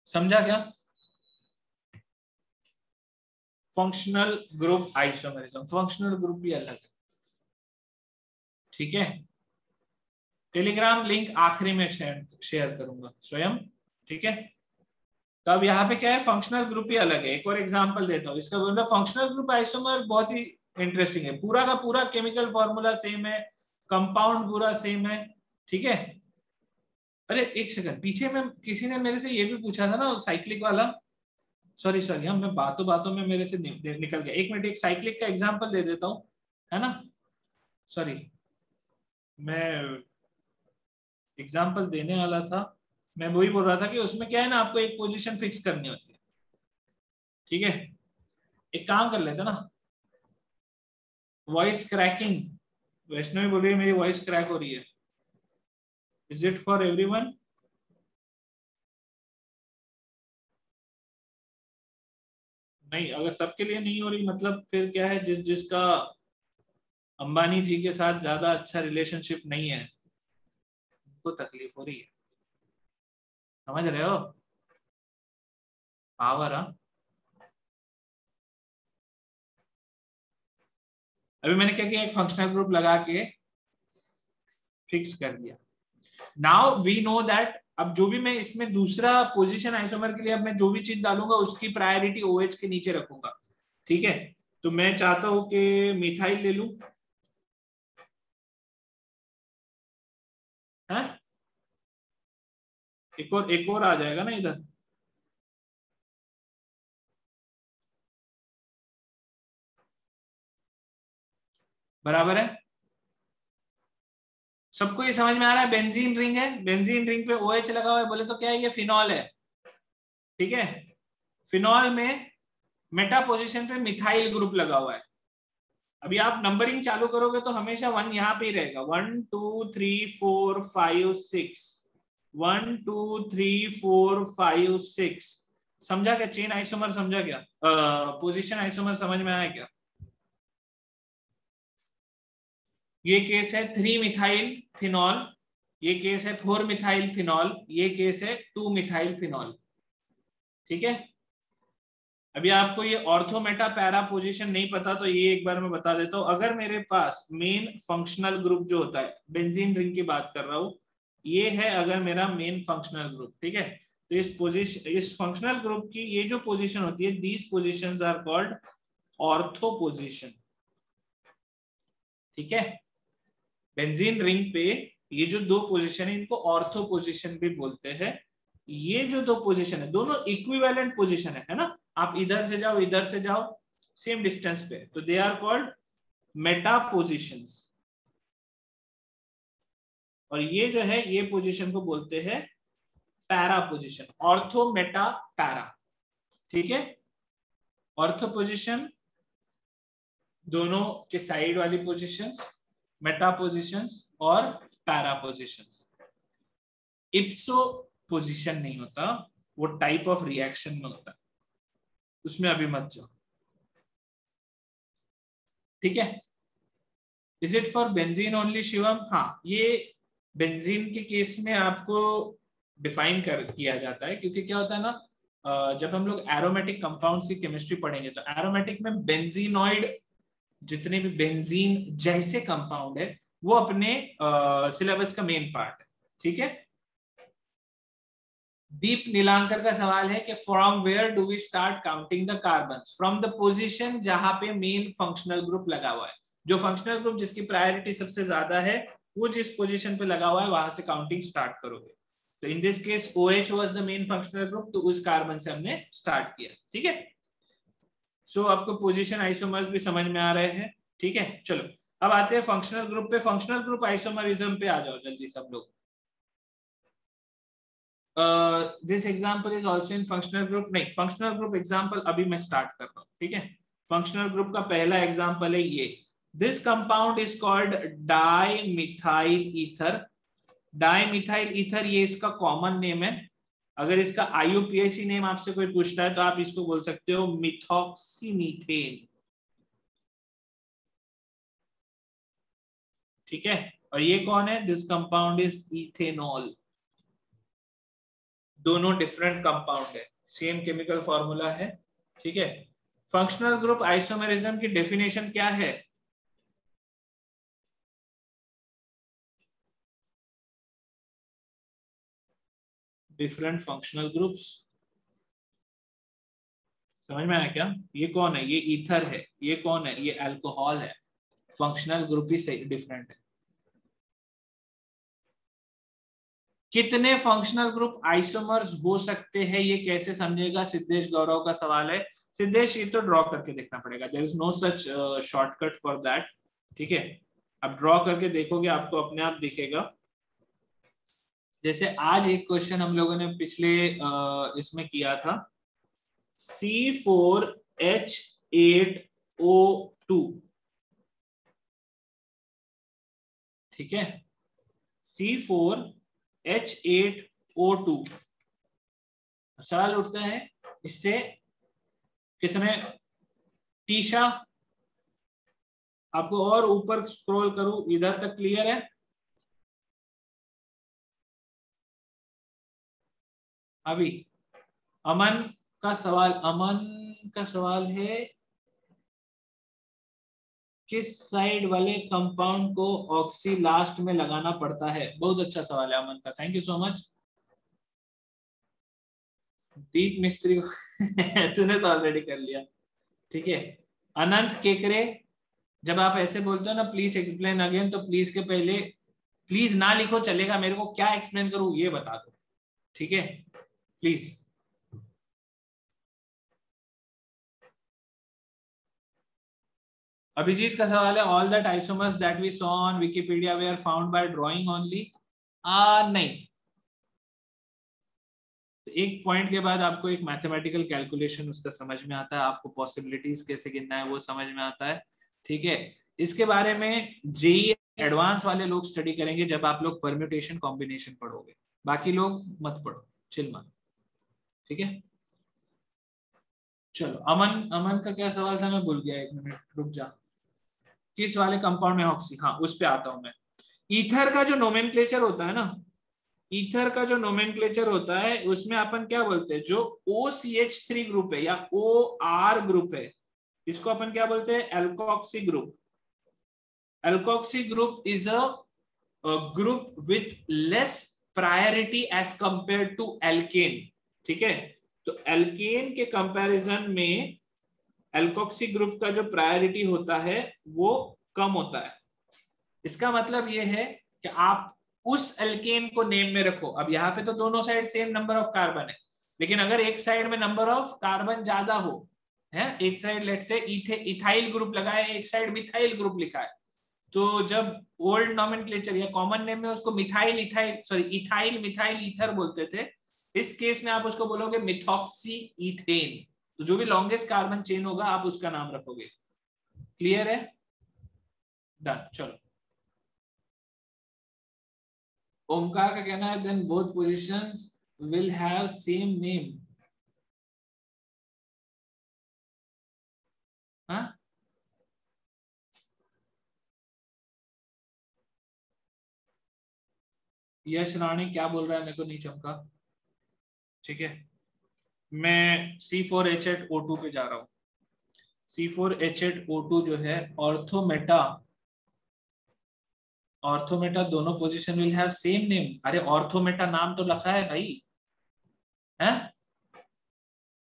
समझा क्या? Functional group isomerism, functional group भी अलग है, ठीक है। टेलीग्राम लिंक आखिरी में शेयर करूंगा स्वयं, ठीक है। तो अब यहाँ पे क्या है, फंक्शनल ग्रुप ही अलग है। एक और एग्जांपल देता हूँ इसका। मतलब फंक्शनल ग्रुप आइसोमर बहुत ही इंटरेस्टिंग है। पूरा का पूरा केमिकल फॉर्मूला सेम है, कंपाउंड पूरा सेम है, ठीक है। अरे एक सेकंड, पीछे में किसी ने मेरे से ये भी पूछा था ना साइक्लिक वाला। सॉरी सॉरी, हम मैं बातों बातों में मेरे से निकल गया। एक मिनट, एक साइक्लिक का एग्जांपल दे देता हूँ, है ना। सॉरी, मैं एग्जांपल देने वाला था। मैं वही बोल रहा था कि उसमें क्या है ना, आपको एक पोजीशन फिक्स करनी होती है, ठीक है। एक काम कर लेते ना, वॉइस क्रैकिंग। वैष्णवी बोल रही है मेरी वॉइस क्रैक हो रही है। Is it for everyone? नहीं, अगर सबके लिए नहीं हो रही मतलब फिर क्या है, जिसका अंबानी जी के साथ ज्यादा अच्छा रिलेशनशिप नहीं है उनको तकलीफ हो रही है, समझ रहे हो। पावर, हाँ। अभी मैंने क्या किया, एक फंक्शनल ग्रुप लगा के फिक्स कर दिया। नाउ वी नो दैट अब जो भी मैं इसमें दूसरा पोजीशन आइसोमर के लिए अब मैं जो भी चीज डालूंगा उसकी प्रायोरिटी OH के नीचे रखूंगा, ठीक है। तो मैं चाहता हूं कि मिथाइल ले लूं, है। एक और आ जाएगा ना इधर, बराबर है। सबको ये समझ में आ रहा है? बेंजीन रिंग है, बेंजीन रिंग पे OH लगा हुआ है, बोले तो क्या है, ये फिनॉल है, ठीक है। फिनॉल में मेटा पोजीशन पे मिथाइल ग्रुप लगा हुआ है। अभी आप नंबरिंग चालू करोगे तो हमेशा 1 यहाँ पे ही रहेगा। 1 2 3 4 5 6, 1 2 3 4 5 6। समझा क्या? चेन आइसोमर समझा क्या? पोजीशन आइसोमर समझ में आया क्या? ये केस है 3 मिथाइल फिनॉल, ये केस है 4 मिथाइल फिनॉल, ये केस है 2 मिथाइल फिनॉल, ठीक है। अभी आपको ये ऑर्थो मेटा पैरा पोजीशन नहीं पता तो ये एक बार मैं बता देता हूँ। अगर मेरे पास मेन फंक्शनल ग्रुप जो होता है, बेंजीन रिंग की बात कर रहा हूँ, ये है अगर मेरा मेन फंक्शनल ग्रुप, ठीक है, तो इस पोजीशन, इस फंक्शनल ग्रुप की ये जो पोजीशन होती है, these positions are called ortho position, ठीक है। बेंजीन रिंग पे ये जो दो पोजीशन है इनको ऑर्थो पोजीशन भी बोलते हैं। ये जो दो पोजीशन है दोनों इक्विवेलेंट पोजीशन है ना, आप इधर से जाओ इधर से जाओ सेम डिस्टेंस पे, तो they are called meta positions. और ये जो है ये पोजीशन को बोलते हैं para position, ortho meta para, ठीक है। ऑर्थो पोजीशन दोनों के साइड वाली पोजीशंस, मेटा पोजीशंस और पैरा पोजीशंस। इप्सो पोजीशन नहीं होता, वो टाइप ऑफ रिएक्शन में होता है, उसमें अभी मत जाओ, ठीक है। Is it for benzene only Shivam? हाँ, ये बेंजीन के केस में आपको डिफाइन किया जाता है, क्योंकि क्या होता है ना, जब हम लोग एरोमेटिक कंपाउंड्स की केमिस्ट्री पढ़ेंगे तो एरोमेटिक में बेंजीनॉइड, जितने भी बेंजीन जैसे कंपाउंड है वो अपने सिलेबस का मेन पार्ट है, ठीक है। दीप नीलांकर का सवाल है कि from where do we start counting the carbons? From the position जहां पे मेन फंक्शनल ग्रुप लगा हुआ है, जो फंक्शनल ग्रुप जिसकी प्रायोरिटी सबसे ज्यादा है वो जिस पोजीशन पे लगा हुआ है वहां से काउंटिंग स्टार्ट करोगे। तो in this case OH was the main functional group, तो उस कार्बन से हमने स्टार्ट किया, ठीक है। सो आपको पोजीशन आइसोमर्स भी समझ में आ रहे हैं, ठीक है। चलो अब आते हैं फंक्शनल ग्रुप पे। फंक्शनल ग्रुप आइसोमरिज्म पे आ जाओ जल्दी सब लोग। This example is also in functional group. नहीं, फंक्शनल ग्रुप एग्जांपल अभी मैं स्टार्ट कर रहा हूँ, ठीक है। फंक्शनल ग्रुप का पहला एग्जांपल है ये, this compound is called dimethyl ether. Dimethyl ether ये इसका कॉमन नेम है। अगर इसका IUPAC नेम आपसे कोई पूछता है तो आप इसको बोल सकते हो मिथॉक्सीमीथेन, ठीक है। और ये कौन है? This compound is ethanol. दोनों डिफरेंट कंपाउंड है, सेम केमिकल फॉर्मूला है, ठीक है। फंक्शनल ग्रुप आइसोमेरिज्म की डेफिनेशन क्या है? Different functional groups. समझ में आया क्या? ये कौन है? ये ईथर है। ये कौन है? ये अल्कोहल है। फंक्शनल ग्रुप ही डिफरेंट है। कितने फंक्शनल ग्रुप आइसोमर्स हो सकते हैं ये कैसे समझेगा? सिद्धेश गौरव का सवाल है। सिद्धेश ये तो ड्रॉ करके देखना पड़ेगा, there is no such shortcut for that, ठीक है। अब ड्रॉ करके देखोगे आपको अपने आप दिखेगा। जैसे आज एक क्वेश्चन हम लोगों ने पिछले इसमें किया था, C4H8O2, ठीक है। C4H8O2, सवाल उठता है इससे कितने टीशा? आपको और ऊपर स्क्रॉल करूं, इधर तक क्लियर है? अभी अमन का सवाल है, किस साइड वाले कंपाउंड को ऑक्सी लास्ट में लगाना पड़ता है? बहुत अच्छा सवाल है अमन का, थैंक यू सो मच। दीप मिस्त्री को तूने तो ऑलरेडी कर लिया, ठीक है। अनंत केकरे, जब आप ऐसे बोलते हो ना प्लीज एक्सप्लेन अगेन, तो प्लीज के पहले प्लीज ना लिखो चलेगा, मेरे को क्या एक्सप्लेन करूं ये बता दो, ठीक है, प्लीज। अभिजीत का सवाल है, all that isomers that we saw on Wikipedia they are found by drawing only? नहीं, तो एक पॉइंट के बाद आपको एक मैथमेटिकल कैलकुलेशन उसका समझ में आता है, आपको पॉसिबिलिटीज कैसे गिनना है वो समझ में आता है, ठीक है। इसके बारे में जेई एडवांस वाले लोग स्टडी करेंगे जब आप लोग परम्यूटेशन कॉम्बिनेशन पढ़ोगे, बाकी लोग मत पढ़ो, चिल मत, ठीक है। चलो अमन का क्या सवाल था, मैं भूल गया, एक मिनट रुक जा। किस वाले कंपाउंड में ऑक्सी? हाँ, उस पे आता हूं मैं। ईथर का जो नोमेनक्लेचर होता है ना, ईथर का जो नोमेनक्लेचर होता है उसमें अपन क्या बोलते हैं, जो OCH3 ग्रुप है या OR ग्रुप है, इसको अपन क्या बोलते हैं, alkoxy group. Alkoxy group is a group with less priority as compare to alkane. ठीक है, तो एल्केन के कंपैरिजन में एल्कोक्सी ग्रुप का जो प्रायोरिटी होता है वो कम होता है। इसका मतलब ये है कि आप उस एल्केन को नेम में रखो। अब यहाँ पे तो दोनों side same number of carbon है, लेकिन अगर एक साइड में नंबर ऑफ कार्बन ज्यादा हो, है एक साइड लेट से इथाइल ग्रुप लगा है, एक साइड मिथाइल ग्रुप लिखा है, तो जब ओल्ड नॉमेनक्लेचर या कॉमन नेम में उसको methyl ethyl sorry ethyl methyl ether बोलते थे, इस केस में आप उसको बोलोगे मिथॉक्सी इथेन। तो जो भी लॉन्गेस्ट कार्बन चेन होगा आप उसका नाम रखोगे। क्लियर है? डन। चलो, ओमकार का कहना है then both positions will have same name. हाँ, यश रानी क्या बोल रहा है मेरे को नहीं चमका। ठीक है, मैं C4H8O2 पे जा रहा हूँ। C4H8O2 जो है ऑर्थोमेटा, ऑर्थोमेटा दोनों position will have same name. अरे ऑर्थोमेटा नाम तो लिखा है भाई, है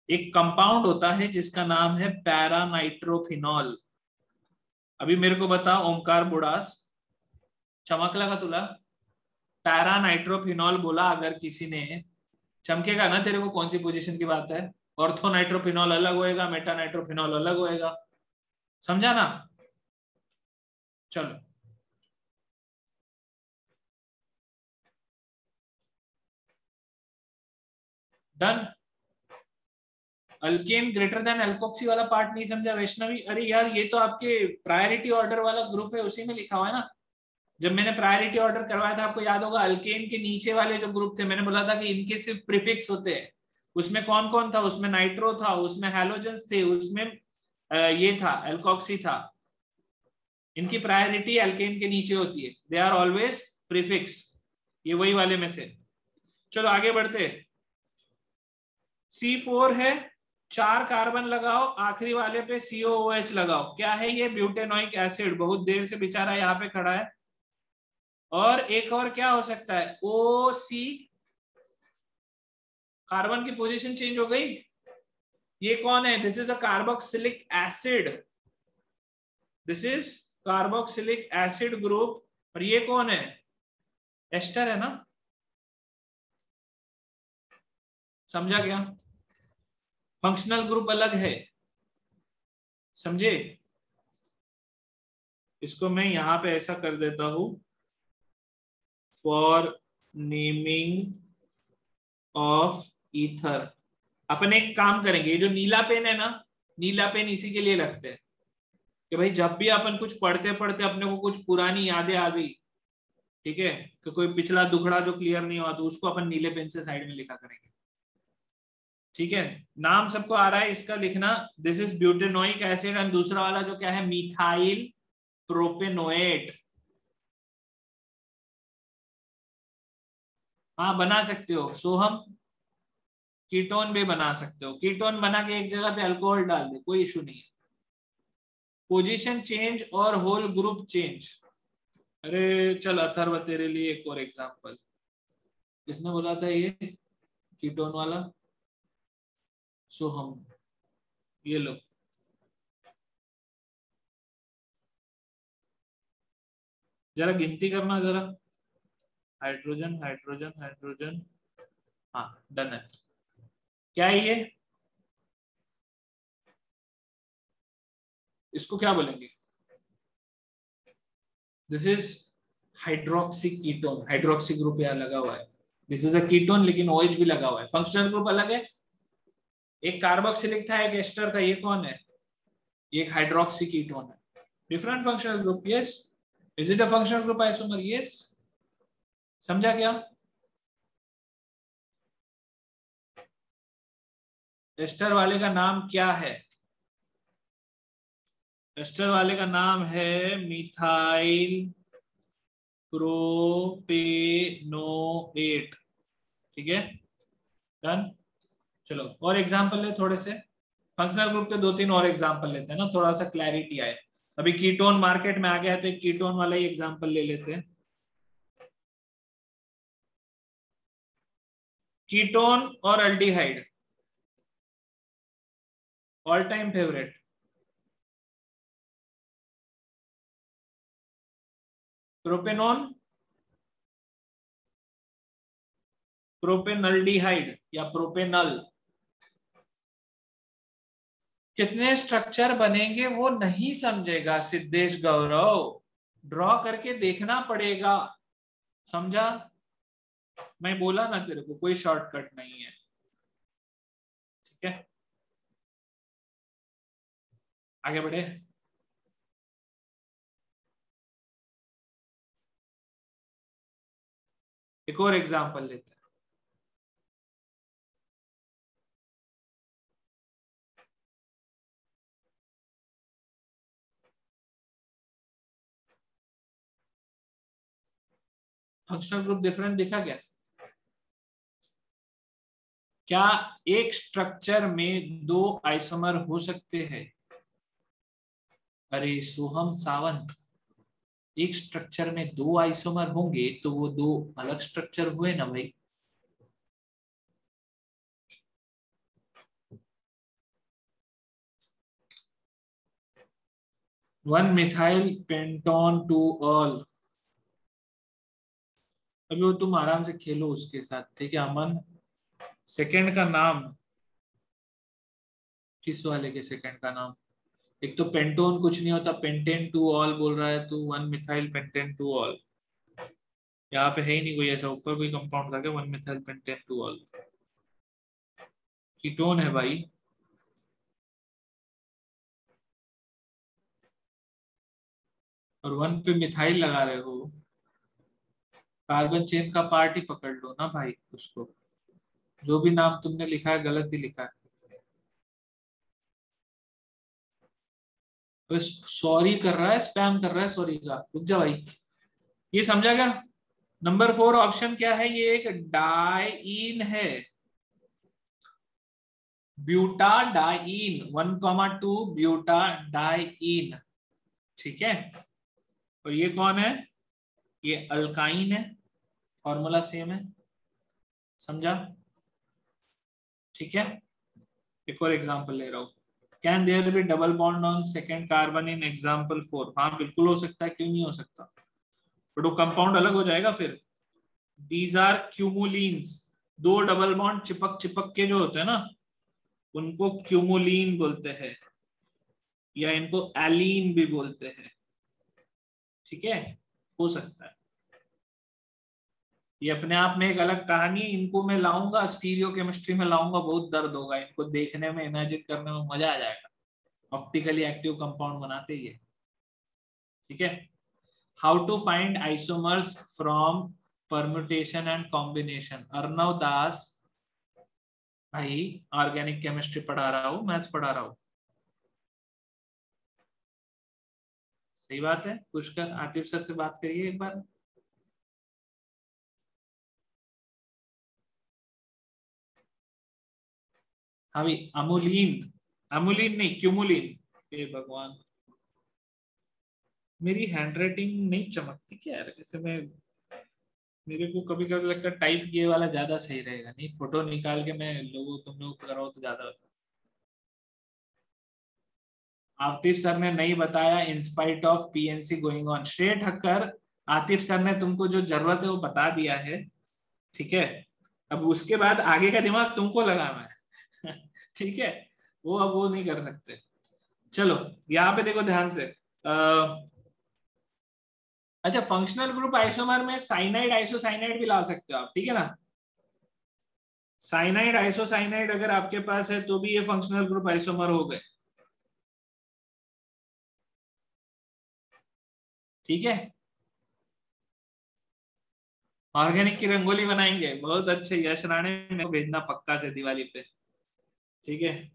एक कंपाउंड होता है जिसका नाम है पैरानाइट्रोफिनॉल। अभी मेरे को बता ओमकार बुड़ास, चमक लगा तुला? पैरानाइट्रोफिनॉल बोला अगर किसी ने, चमकेगा ना तेरे को कौन सी पोजीशन की बात है? ऑर्थोनाइट्रोफिनॉल अलग होएगा, मेटानाइट्रोफिनॉल अलग होएगा, समझा ना? चलो, done. Alkane greater than alkoxy वाला पार्ट नहीं समझा वैष्णवी? अरे यार ये तो आपके प्रायोरिटी ऑर्डर वाला ग्रुप है, उसी में लिखा हुआ है ना। जब मैंने प्रायोरिटी ऑर्डर करवाया था आपको याद होगा, अल्केन के नीचे वाले जो ग्रुप थे मैंने बोला था कि इनके सिर्फ प्रीफिक्स होते हैं। उसमें कौन कौन था? उसमें नाइट्रो था, उसमें हैलोजेंस थे, उसमें ये था एल्कोक्सी था। इनकी प्रायोरिटी अल्केन के नीचे होती है, दे आर ऑलवेज प्रीफिक्स। ये वही वाले में से। चलो आगे बढ़ते। C4 है, 4 कार्बन लगाओ, आखिरी वाले पे COOH लगाओ। क्या है ये? Butanoic acid. बहुत देर से बेचारा यहाँ पे खड़ा है। और एक और क्या हो सकता है? OC, कार्बन की पोजीशन चेंज हो गई। ये कौन है? This is a carboxylic acid, this is carboxylic acid group. और ये कौन है? एस्टर है ना? समझा क्या? फंक्शनल ग्रुप अलग है, समझे? इसको मैं यहां पे ऐसा कर देता हूं, फॉर नेमिंग ऑफ ईथर। अपन एक काम करेंगे, ये जो नीला पेन है ना, नीला पेन इसी के लिए लगते हैं कि भाई जब भी अपन कुछ पढ़ते पढ़ते अपने को कुछ पुरानी यादें आ गई, ठीक है, कि कोई पिछला दुखड़ा जो क्लियर नहीं हुआ, तो उसको अपन नीले पेन से साइड में लिखा करेंगे। ठीक है, नाम सबको आ रहा है इसका लिखना। This is butanoic acid and दूसरा वाला जो क्या है, मिथाइल प्रोपेनोएट। हाँ बना सकते हो सोहम, कीटोन भी बना सकते हो। कीटोन बना के एक जगह पे अल्कोहल डाल दे, कोई इशू नहीं है। पोजीशन चेंज और होल ग्रुप चेंज। अरे चल अथर्व तेरे लिए एक और एग्जांपल। किसने बोला था ये कीटोन वाला? सोहम। ये लो, जरा गिनती करना जरा। हाइड्रोजन हाइड्रोजन हाइड्रोजन, हाँ डन है। क्या है ये? इसको क्या बोलेंगे? This is hydroxy ketone, hydroxy group यहाँ लगा हुआ है। दिस इज अ कीटोन लेकिन OH भी लगा हुआ है, फंक्शनल ग्रुप अलग है। एक कार्बोक्सिलिक था, एक एस्टर था, ये कौन है? ये एक हाइड्रोक्सी कीटोन है। Different functional group, yes. Is it a functional group isomer? Yes. समझा क्या? एस्टर वाले का नाम क्या है? एस्टर वाले का नाम है मिथाइल प्रोपेनोएट। ठीक है, डन। चलो और एग्जांपल ले थोड़े से, फंक्शनल ग्रुप के 2-3 और एग्जांपल लेते हैं ना, थोड़ा सा क्लैरिटी आए। अभी कीटोन मार्केट में आ गया है तो एक कीटोन वाला ही एग्जांपल ले लेते हैं। कीटोन और aldehyde all time favourite. Propanone, propanaldehyde या प्रोपेनल। कितने स्ट्रक्चर बनेंगे वो नहीं समझेगा सिद्धेश गौरव, ड्रॉ करके देखना पड़ेगा, समझा? मैं बोला ना तेरे को कोई शॉर्टकट नहीं है। ठीक है, आगे बढ़े। एक और एग्जांपल लेते हैं। फंक्शनल ग्रुप डिफरेंट दिखा क्या? क्या एक स्ट्रक्चर में 2 आइसोमर हो सकते हैं? अरे सोहम सावंत, एक स्ट्रक्चर में 2 आइसोमर होंगे तो वो 2 अलग स्ट्रक्चर हुए ना भाई। One methyl pentan two ol. अभी वो तुम आराम से खेलो उसके साथ, ठीक है अमन? सेकंड का नाम, किस वाले के सेकंड का नाम? एक तो पेंटोन कुछ नहीं होता, पेंटेन टू ऑल बोल रहा है तू, one methyl pentane two all. यहाँ पे है ही नहीं कोई ऐसा, ऊपर कोई कंपाउंड था क्या one methyl pentane two all? Ketone है भाई। और वन पे मिथाइल लगा रहे हो, कार्बन चेन का पार्ट ही पकड़ लो ना भाई उसको। जो भी नाम तुमने लिखा है गलत ही लिखा है। तो सॉरी कर रहा है, स्पैम कर रहा है सॉरी का, रुक जा भाई। ये समझा क्या? नंबर 4 ऑप्शन क्या है? ये एक डाइईन है, ब्यूटाडाइन, 1,2 ब्यूटाडाइन। ठीक है, और ये कौन है? ये अल्काइन है, फॉर्मूला सेम है, समझा? ठीक है, एक और एग्जांपल ले रहा हूं। Can there be double bond on second carbon in example 4? हाँ बिल्कुल हो सकता है, क्यों नहीं हो सकता, बट वो कंपाउंड अलग हो जाएगा फिर। दीज आर क्यूमुलिन्स, 2 डबल बॉन्ड चिपक चिपक के जो होते हैं ना उनको क्यूमुलिन बोलते हैं, या इनको एलीन भी बोलते हैं। ठीक है, हो सकता है। ये अपने आप में एक अलग कहानी, इनको मैं लाऊंगा स्टीरियो केमिस्ट्री में लाऊंगा, बहुत दर्द होगा इनको देखने में, इमेजिन करने में मजा आ जाएगा। ऑप्टिकली एक्टिव कंपाउंड बनाते ही है। ठीक है, how to find isomers from permutation and combination. Arnav Das भाई, ऑर्गेनिक केमिस्ट्री पढ़ा रहा हूँ, मैथ्स पढ़ा रहा हूँ। सही बात है, पुष्कर आतिफ सर से बात करिए एक बार। हाँ भाई, अमोलिन, अमोलिन नहीं क्यूमुलिन। हे भगवान, मेरी हैंडराइटिंग नहीं चमकती क्या यार ऐसे में? मेरे को कभी कभी लगता है टाइप किए वाला ज्यादा सही रहेगा, नहीं फोटो निकाल के मैं लोगों तुम लोग को कराओ तो ज्यादा होता। आतिफ सर ने नहीं बताया in spite of PNC going on. श्रेय ठक्कर, आतिफ सर ने तुमको जो जरूरत है वो बता दिया है, ठीक है? अब उसके बाद आगे का दिमाग तुमको लगाना है। ठीक है, वो अब वो नहीं कर सकते। चलो यहाँ पे देखो ध्यान से। अच्छा, फंक्शनल ग्रुप आइसोमर में साइनाइड आइसोसाइनाइड भी ला सकते हो आप, ठीक है ना? साइनाइड आइसोसाइनाइड अगर आपके पास है तो भी ये फंक्शनल ग्रुप आइसोमर हो गए। ठीक है, ऑर्गेनिक की रंगोली बनाएंगे, बहुत अच्छे। यश राणे मेरे को भेजना पक्का से दिवाली पे, ठीक है?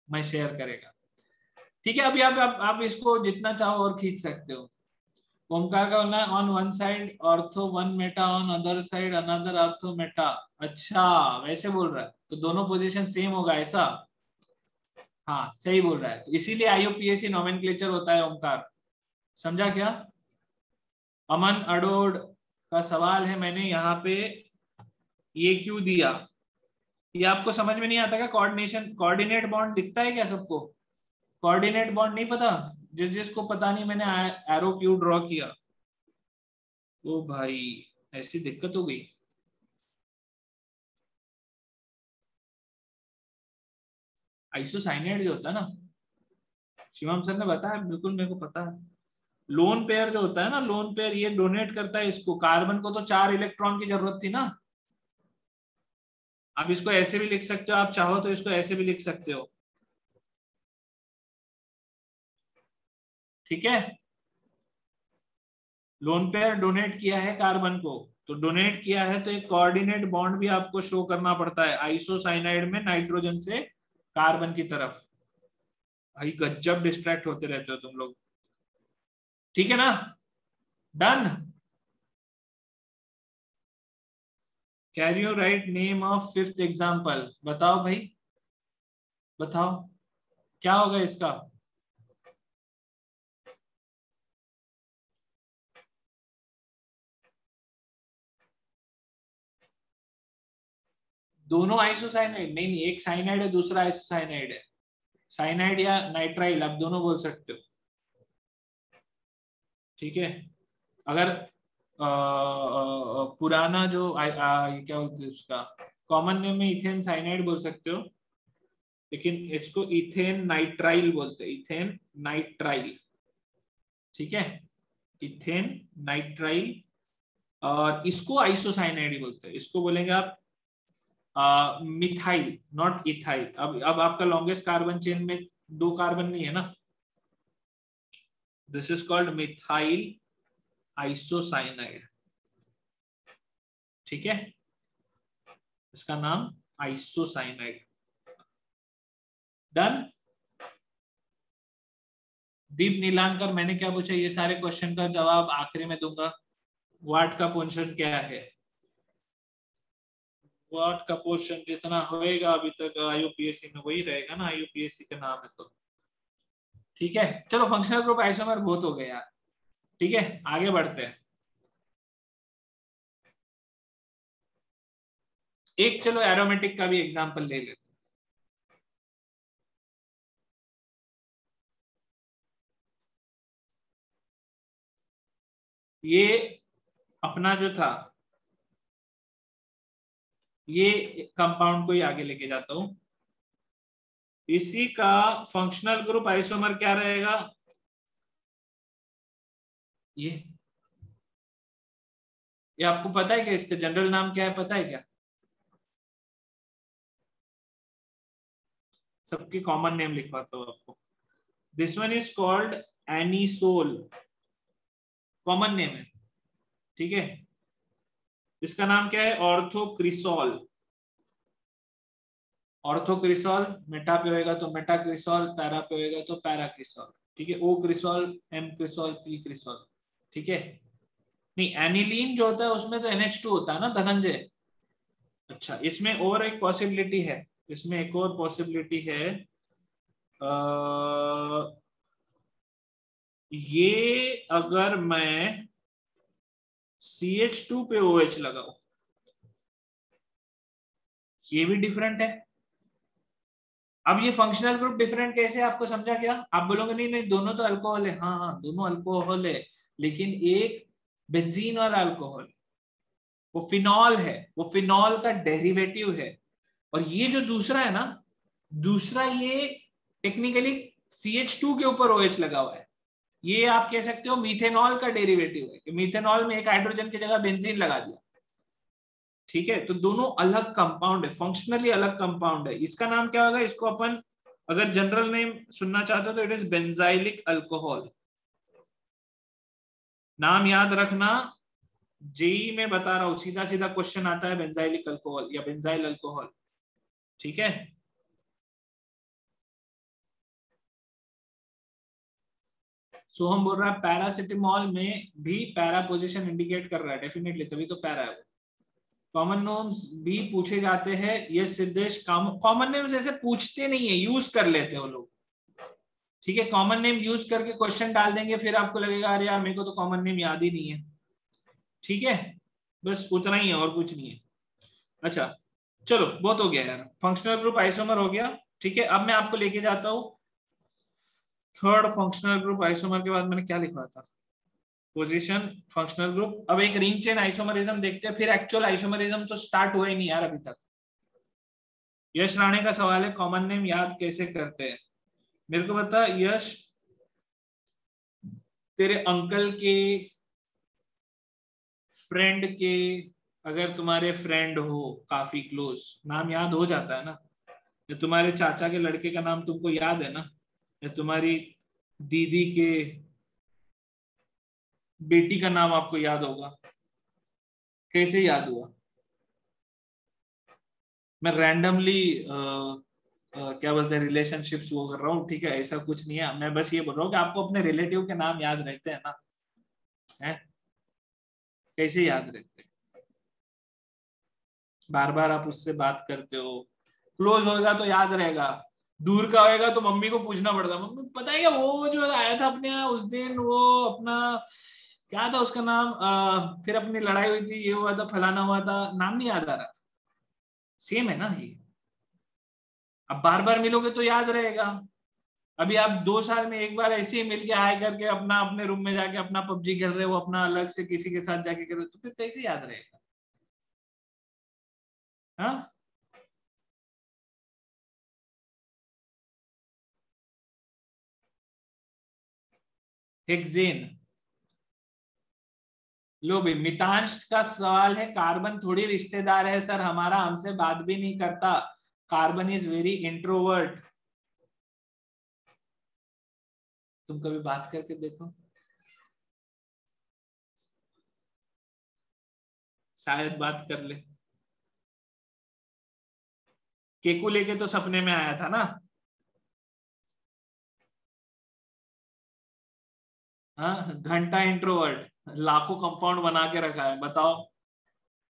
मैं शेयर करेगा। ठीक है, अभी आप इसको जितना चाहो और खींच सकते हो। ओमकार का बोलना है on one side ortho one Meta, on other side another ortho Meta. अच्छा वैसे बोल रहा है तो दोनों पोजीशन सेम होगा ऐसा। हाँ सही बोल रहा है, तो इसीलिए आईयूपीएसी नोमेनक्लेचर होता है ओमकार। समझा क्या? अमन अडोड का सवाल है मैंने यहाँ पे ये क्यों दिया, ये आपको समझ में नहीं आता क्या? कोऑर्डिनेशन कोऑर्डिनेट बॉन्ड दिखता है क्या सबको? कोऑर्डिनेट बॉन्ड नहीं पता? जिसको पता नहीं, मैंने एरो क्यों ड्रॉ किया। ओ भाई ऐसी दिक्कत हो गई। आइसोसाइनाइड जो होता है ना, शिवम सर ने बताया, बिल्कुल मेरे को पता है। लोन पेयर जो होता है ना, लोन पेयर ये डोनेट करता है इसको, कार्बन को तो 4 इलेक्ट्रॉन की जरूरत थी ना। आप इसको ऐसे भी लिख सकते हो, आप चाहो तो इसको ऐसे भी लिख सकते हो, ठीक है। लोन पेयर डोनेट किया है कार्बन को, तो डोनेट किया है तो एक कोऑर्डिनेट बॉन्ड भी आपको शो करना पड़ता है आइसोसाइनाइड में नाइट्रोजन से कार्बन की तरफ। भाई गजब डिस्ट्रैक्ट होते रहते हो तुम लोग, ठीक है ना? Done. Can you write name of fifth example? बताओ भाई, बताओ क्या होगा इसका? दोनों आइसोसाइनाइड? नहीं नहीं, एक साइनाइड है दूसरा आइसोसाइनाइड है। साइनाइड या नाइट्राइल आप दोनों बोल सकते हो, ठीक है। अगर पुराना जो ये क्या बोलते हैं उसका कॉमन नेम में इथेन साइनाइड बोल सकते हो, लेकिन इसको इथेन नाइट्राइल बोलते हैं, इथेन नाइट्राइल, ठीक है। इथेन नाइट्राइल, और इसको आइसोसाइनाइड ही बोलते हैं, इसको बोलेंगे आप मिथाइल नॉट इथाइल। अब आपका लॉन्गेस्ट कार्बन चेन में 2 कार्बन नहीं है ना, this is called methyl isocyanide, ठीक है। इसका नाम आइसोसाइनाइड। डन। दीप नीलांकर, मैंने क्या पूछा? ये सारे क्वेश्चन का जवाब आखिरी में दूंगा। वाट का पोर्शन क्या है? वाट का पोर्शन जितना होएगा अभी तक आईयूपीएससी में वही रहेगा ना, आईयूपीएससी का नाम है तो, ठीक है। चलो फंक्शनल ग्रुप आइसोमर बहुत हो गए यार, ठीक है आगे बढ़ते हैं। एक चलो एरोमेटिक का भी एग्जांपल ले लेते हैं। ये अपना जो था, ये कंपाउंड को ही आगे लेके जाता हूं। इसी का फंक्शनल ग्रुप आइसोमर क्या रहेगा? ये आपको पता है क्या? इसका जनरल नाम क्या है पता है क्या? सबके कॉमन नेम लिखवाता हूं आपको। This one is called anisole, common name है, ठीक है। इसका नाम क्या है? ऑर्थोक्रिसोल। ऑर्थोक्रिसोल मेटा पे होएगा तो मेटाक्रिसोल, पैरा पे होएगा तो पैराक्रिसोल, ठीक है। O cresol, m cresol, p cresol, ठीक है। नहीं एनिलीन जो होता है उसमें तो NH2 होता है ना धनंजय। अच्छा इसमें और एक पॉसिबिलिटी है, इसमें एक और पॉसिबिलिटी है। ये अगर मैं CH2 पे OH लगाऊं, ये भी डिफरेंट है। अब ये फंक्शनल ग्रुप डिफरेंट कैसे, आपको समझा क्या? आप बोलोगे नहीं नहीं दोनों तो अल्कोहल है, हाँ हाँ दोनों अल्कोहल है, लेकिन एक बेंजीन वाला अल्कोहल, वो फिनॉल है, वो फिनॉल का डेरिवेटिव है। और ये जो दूसरा है ना, दूसरा ये टेक्निकली CH2 के ऊपर OH लगा हुआ है। ये आप कह सकते हो मीथेनॉल का डेरिवेटिव है, कि मीथेनॉल में एक हाइड्रोजन की जगह बेंजीन लगा दिया, ठीक है। तो दोनों अलग कंपाउंड है, फंक्शनली अलग कंपाउंड है। इसका नाम क्या होगा? इसको अपन अगर जनरल नेम सुनना चाहते हो तो इट इज बेंजाइलिक अल्कोहल। नाम याद रखना, जेई में बता रहा हूं, सीधा सीधा क्वेश्चन आता है बेंजाइलिक अल्कोहल या बेंजाइल अल्कोहल, ठीक है। सोहम बोल रहा है पैरासिटामोल में भी पैरा पोजीशन इंडिकेट कर रहा है, डेफिनेटली, तभी तो पैरा है वो। कॉमन नेम्स भी पूछे जाते हैं, ये सिद्धेश कॉमन नेम्स ऐसे पूछते नहीं है, यूज कर लेते हैं वो लोग, ठीक है। कॉमन नेम यूज करके क्वेश्चन डाल देंगे, फिर आपको लगेगा अरे यार मेरे को तो कॉमन नेम याद ही नहीं है, ठीक है। बस उतना ही है और कुछ नहीं है। अच्छा चलो बहुत हो गया यार, फंक्शनल ग्रुप आइसोमर हो गया, ठीक है। अब मैं आपको लेके जाता हूँ थर्ड फंक्शनल ग्रुप आइसोमर के बाद मैंने क्या लिखा था, पोजीशन फंक्शनल ग्रुप। अब एक रिंग चेन आइसोमरिज्म देखते हैं, फिर एक्चुअल आइसोमरिज्म तो स्टार्ट हुआ ही नहीं यार अभी तक। यश राणे का सवाल है कॉमन नेम याद कैसे करते हैं। मेरे को बता यश, तेरे अंकल के फ्रेंड के, अगर तुम्हारे फ्रेंड हो काफी क्लोज, नाम याद हो जाता है ना। या तुम्हारे चाचा के लड़के का नाम तुमको याद है ना, या तुम्हारी दीदी के बेटी का नाम आपको याद होगा, कैसे याद हुआ। मैं रैंडमली क्या बोलते हैं रिलेशनशिप्स वो कर रहा हूँ, ठीक है, ऐसा कुछ नहीं है। मैं बस ये बोल रहा हूँ कि आपको अपने रिलेटिव के नाम याद रहते हैं ना, है कैसे याद रहते हैं, बार बार आप उससे बात करते हो, क्लोज होएगा तो याद रहेगा, दूर का होएगा तो मम्मी को पूछना पड़ता, मम्मी पता है क्या वो जो आया था अपने यहाँ उस दिन, वो अपना क्या था उसका नाम, फिर अपनी लड़ाई हुई थी, ये हुआ था, फलाना हुआ था, नाम नहीं याद आ रहा। सेम है ना ये, अब बार बार मिलोगे तो याद रहेगा। अभी आप 2 साल में एक बार ऐसे ही मिलके आए करके अपना अपने रूम में जाके अपना पबजी खेल रहे हो, अपना अलग से किसी के साथ जाके कर रहे हो, तो फिर कैसे याद रहेगा। हाँ हेक्सेन, लो भाई मितांश का सवाल है, कार्बन थोड़ी रिश्तेदार है सर हमारा, हमसे बात भी नहीं करता, कार्बन इज वेरी इंट्रोवर्ट। तुम कभी बात करके देखो, शायद बात कर ले। केकू लेके तो सपने में आया था ना, हाँ घंटा इंट्रोवर्ट, लाखों कंपाउंड बना के रखा है, बताओ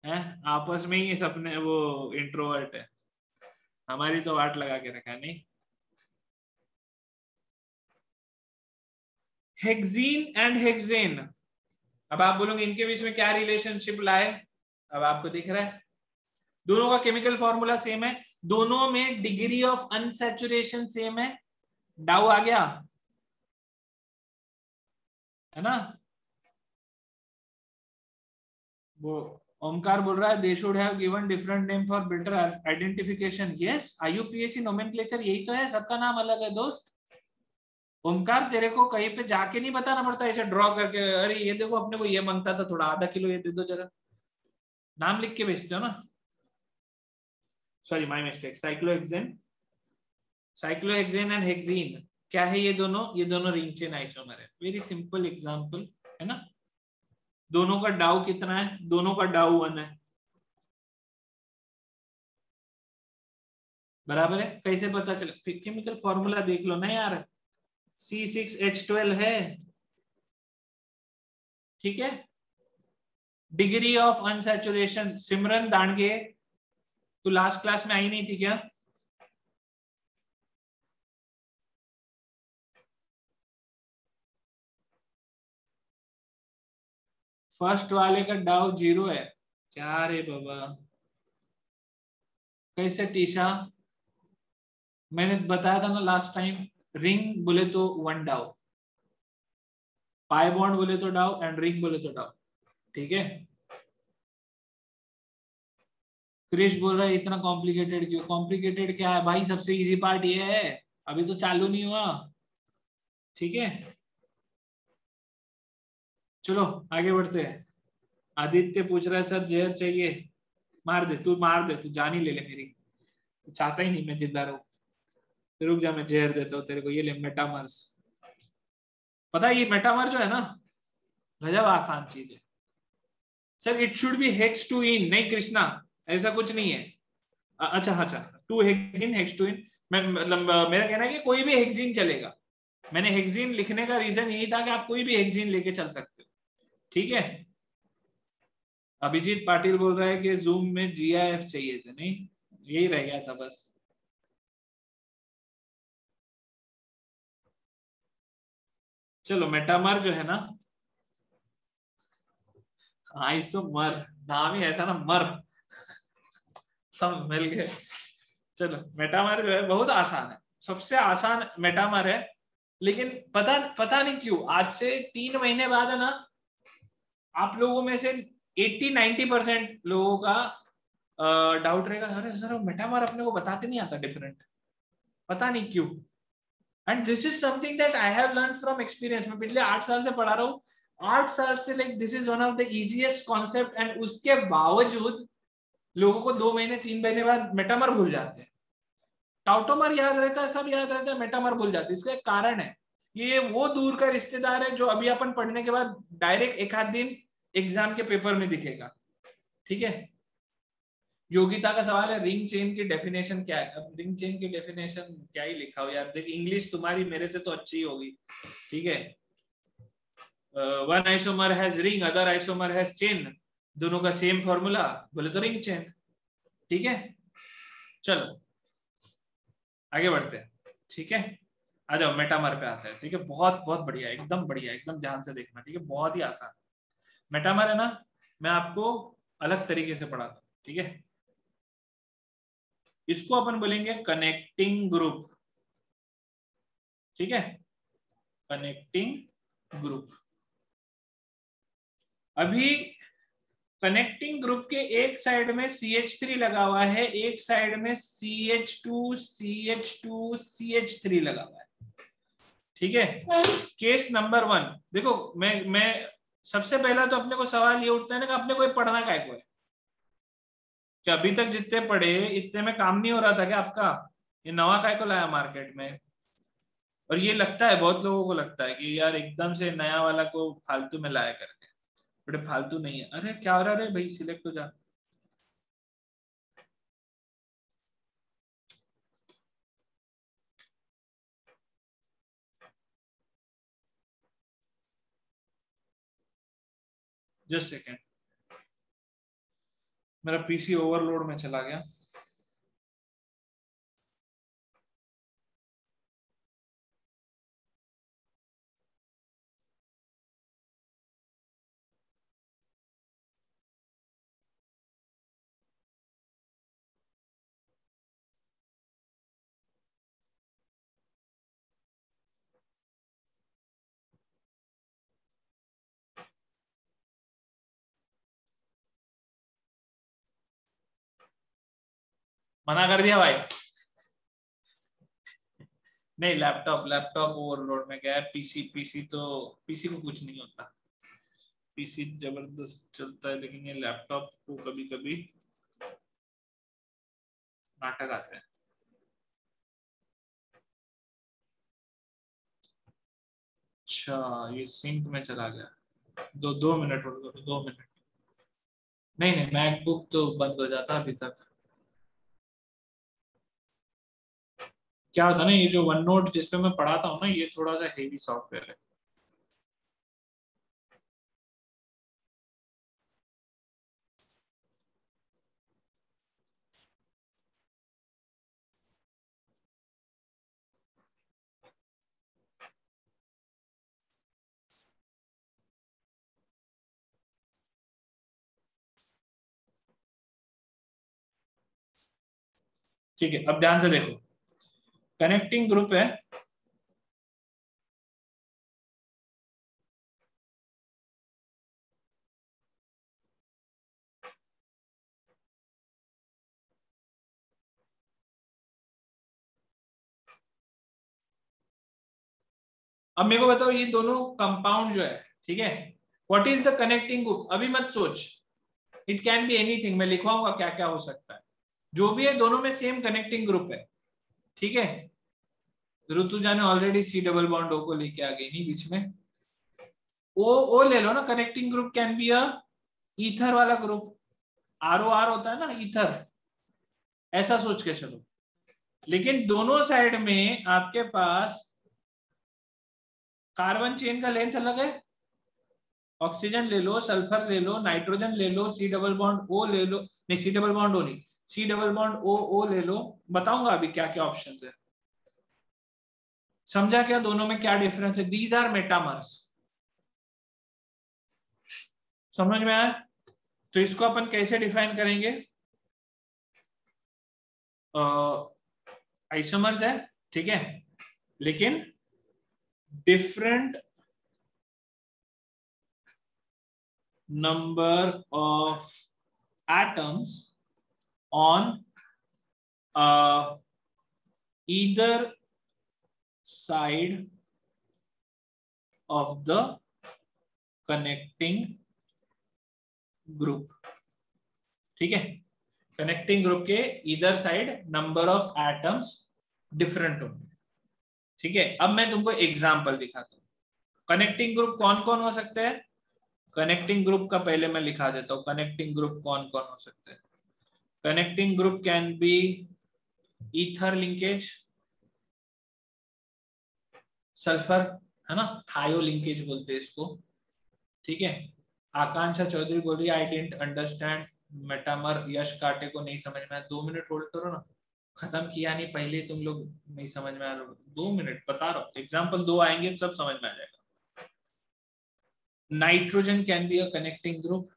है, आपस में ही सपने वो इंट्रोवर्ट है, हमारी तो वाट लगा के रखा है नहीं। हेक्सीन एंड हेक्सेन, अब आप बोलोगे इनके बीच में क्या रिलेशनशिप लाए, अब आपको दिख रहा है दोनों का केमिकल फॉर्मूला सेम है, दोनों में डिग्री ऑफ अनसैचुरेशन सेम है, डाउ आ गया है ना। वो ओमकार बोल रहा है they should have given different name for better identification, yes IUPAC nomenclature यही तो है, सबका नाम अलग है दोस्त। ओमकार तेरे को कहीं पे जाके नहीं बताना पड़ता ऐसे ड्रॉ करके, अरे ये देखो अपने को ये मांगता था, थोड़ा आधा किलो ये दे दो जरा, नाम लिख के भेजते हो ना। Sorry my mistake, cyclohexane, cyclohexane and hexene क्या है, ये दोनों रिंग चेन आइसोमर है, वेरी सिंपल एग्जांपल है ना। दोनों का डाउ कितना है, दोनों का डाउ 1 है, बराबर है। कैसे पता चला, केमिकल फॉर्मूला देख लो ना यार, C6H12 है, ठीक है। डिग्री ऑफ अनसैचुरेशन, सिमरन दांडगे तू लास्ट क्लास में आई नहीं थी क्या, फर्स्ट वाले का डाउ 0 है, क्या रे बाबा, कैसे टीशा, मैंने बताया था ना लास्ट टाइम, रिंग बोले तो 1 डाउ, पाई बॉन्ड बोले तो डाउ एंड रिंग बोले तो डाउ, ठीक है। क्रिश बोल रहा है इतना कॉम्प्लिकेटेड क्यों, कॉम्प्लिकेटेड क्या है भाई, सबसे इजी पार्ट ये है, अभी तो चालू नहीं हुआ, ठीक है। चलो आगे बढ़ते हैं। आदित्य पूछ रहा है सर जहर चाहिए, मार दे तू, मार दे तू, जान ही ले ले मेरी, तू चाहता ही नहीं मैं जिंदा रहूं, तो रुक जा मैं जहर देता हूँ तेरे को, ये ले मेटामर्स। पता है ये मेटामर जो है ना, गजब आसान चीज है sir, it should be hex two ene, नहीं कृष्णा ऐसा कुछ नहीं है। अच्छा अच्छा, 2 हेक्सीन हेक्स टू इन, मैं मतलब मेरा कहना है कि कोई भी हेक्सीन चलेगा, मैंने हेक्सीन लिखने का रीजन यही था कि आप कोई भी हेक्सीन लेके चल सकते हो, ठीक है। अभिजीत पाटिल बोल रहा है कि जूम में GIF चाहिए थे, नहीं यही रह गया था बस। चलो मेटामर जो है ना, आइसोमर, नाम ही ऐसा ना, मर सब मिल गए। चलो मेटामर जो है बहुत आसान है, सबसे आसान मेटामर है। लेकिन पता पता नहीं क्यों आज से 3 महीने बाद है ना, आप लोगों में से 80-90% लोगों का डाउट रहेगा, अरे सर मेटामर अपने को बताते नहीं आता डिफरेंट, पता नहीं क्यों। And this is something that I have learn from experience. मैं पिछले 8 साल से पढ़ा रहा हूँ, 8 साल से, like this is one of the easiest concept, and उसके बावजूद लोगों को 2 महीने 3 महीने बाद मेटामर भूल जाते हैं। टाउटोमर याद रहता है, सब याद रहता है, मेटामर भूल जाते हैं। इसका एक कारण है, ये वो दूर का रिश्तेदार है जो अभी अपन पढ़ने के बाद डायरेक्ट एक आध दिन एग्जाम के पेपर में दिखेगा, ठीक है। योगिता का सवाल है रिंग चेन की डेफिनेशन क्या है। अब रिंग चेन की डेफिनेशन क्या ही लिखा हो यार, देख इंग्लिश तुम्हारी मेरे से तो अच्छी ही होगी, ठीक है। One isomer has ring, other isomer has chain, दोनों का सेम फॉर्मूला, बोले तो रिंग चेन, ठीक है। चलो आगे बढ़ते हैं, ठीक है। आ जाओ मेटामर पे आते हैं, ठीक है। बहुत बहुत बढ़िया, एकदम बढ़िया, एकदम ध्यान से देखना, ठीक है, बहुत ही आसान। मेटामर है ना, मैं आपको अलग तरीके से पढ़ाता हूँ, ठीक है। इसको अपन बोलेंगे कनेक्टिंग ग्रुप, ठीक है, कनेक्टिंग ग्रुप। अभी कनेक्टिंग ग्रुप के एक साइड में CH3 लगा हुआ है, एक साइड में CH2 CH2 CH3 लगा हुआ है, ठीक है। केस नंबर 1 देखो, मैं सबसे पहला तो अपने को सवाल ये उठता है ना कि अपने को ये पढ़ना काय को है, कि अभी तक जितने पढ़े इतने में काम नहीं हो रहा था क्या आपका, ये नवा काय को लाया मार्केट में। और ये लगता है बहुत लोगों को लगता है कि यार एकदम से नया वाला को फालतू में लाया करके, बड़े फालतू नहीं है। अरे क्या हो रहा है भाई, सिलेक्ट हो जा। जस्ट सेकेंड, मेरा PC ओवरलोड में चला गया। मना कर दिया भाई, नहीं लैपटॉप लैपटॉप ओवरलोड में गया है। पीसी तो पीसी को कुछ नहीं होता, PC जबरदस्त चलता है, लेकिन ये लैपटॉप को कभी कभी नाटक आते हैं। अच्छा ये सिंक में चला गया, 2 मिनट होल्ड करो, 2 मिनट। नहीं नहीं, मैकबुक तो बंद हो जाता अभी तक। क्या होता है ना, ये जो वन नोट जिसपे मैं पढ़ाता हूँ ना, ये थोड़ा सा हेवी सॉफ्टवेयर है। ठीक है, अब ध्यान से देखो, कनेक्टिंग ग्रुप है, अब मेरे को बताओ ये दोनों कंपाउंड जो है, ठीक है, what is the connecting group. अभी मत सोच, इट कैन बी एनीथिंग, मैं लिखवाऊंगा क्या क्या हो सकता है। जो भी है दोनों में सेम कनेक्टिंग ग्रुप है, ठीक है। ऋतुजा ने already C double bond O को लेके आ गई नहीं बीच में, ओ ले लो ना। Connecting group can be a ether वाला ग्रुप, ROR होता है ना ईथर, ऐसा सोच के चलो। लेकिन दोनों साइड में आपके पास कार्बन चेन का लेंथ अलग है, ऑक्सीजन ले लो, सल्फर ले लो, नाइट्रोजन ले लो, सी डबल बॉन्ड ओ ले लो, नहीं सी डबल बॉन्ड ओ नहीं, सी डबल बॉन्ड ओ ओ ले लो, बताऊंगा अभी क्या क्या ऑप्शन है। समझा क्या दोनों में क्या डिफरेंस है? These are metamers. समझ में आया? तो इसको अपन कैसे डिफाइन करेंगे? आइसोमर्स है, ठीक है, लेकिन different number of atoms on either side of the connecting group, ठीक है, कनेक्टिंग ग्रुप के इधर side number of atoms different होंगे, ठीक है। अब मैं तुमको एग्जांपल दिखाता हूँ। कनेक्टिंग ग्रुप कौन कौन हो सकते हैं? कनेक्टिंग ग्रुप का पहले मैं लिखा देता हूँ, कनेक्टिंग ग्रुप कौन कौन हो सकते हैं। Connecting group can be ether linkage, sulphur, है ना, थायो लिंकेज बोलते हैं इसको, ठीक है। आकांक्षा चौधरी बोल रही आई डेंट अंडरस्टैंड मेटामर, यश काटे को नहीं समझ में आया। 2 मिनट होल्ड करो ना, खत्म किया नहीं पहले तुम लोग नहीं समझ में आ रहा। 2 मिनट बता रहा हूँ, एग्जाम्पल 2 आएंगे सब समझ में आ जाएगा। Nitrogen can be a connecting group,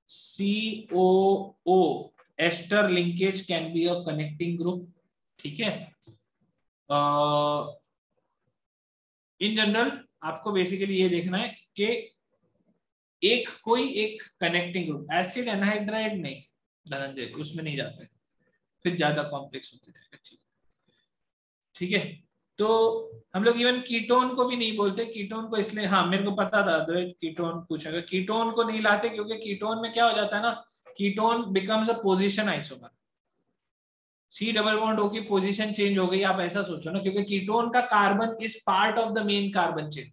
COO ester linkage can be a connecting group, ठीक है। इन जनरल आपको बेसिकली ये देखना है कि एक कोई एक कनेक्टिंग ग्रुप, एसिड एनहाइड्राइड नहीं धनंजय, उसमें नहीं जाते, फिर ज्यादा कॉम्प्लेक्स होते जाएगा चीज, ठीक है। तो हम लोग इवन कीटोन को भी नहीं बोलते, कीटोन को इसलिए, हाँ मेरे को पता था कीटोन पूछेगा, कीटोन को नहीं लाते क्योंकि कीटोन में क्या हो जाता है ना, ketone becomes a position isomer, C double bond हो की पोजीशन चेंज हो गई, आप ऐसा सोचो ना, क्योंकि कीटोन का carbon is part of the main carbon chain,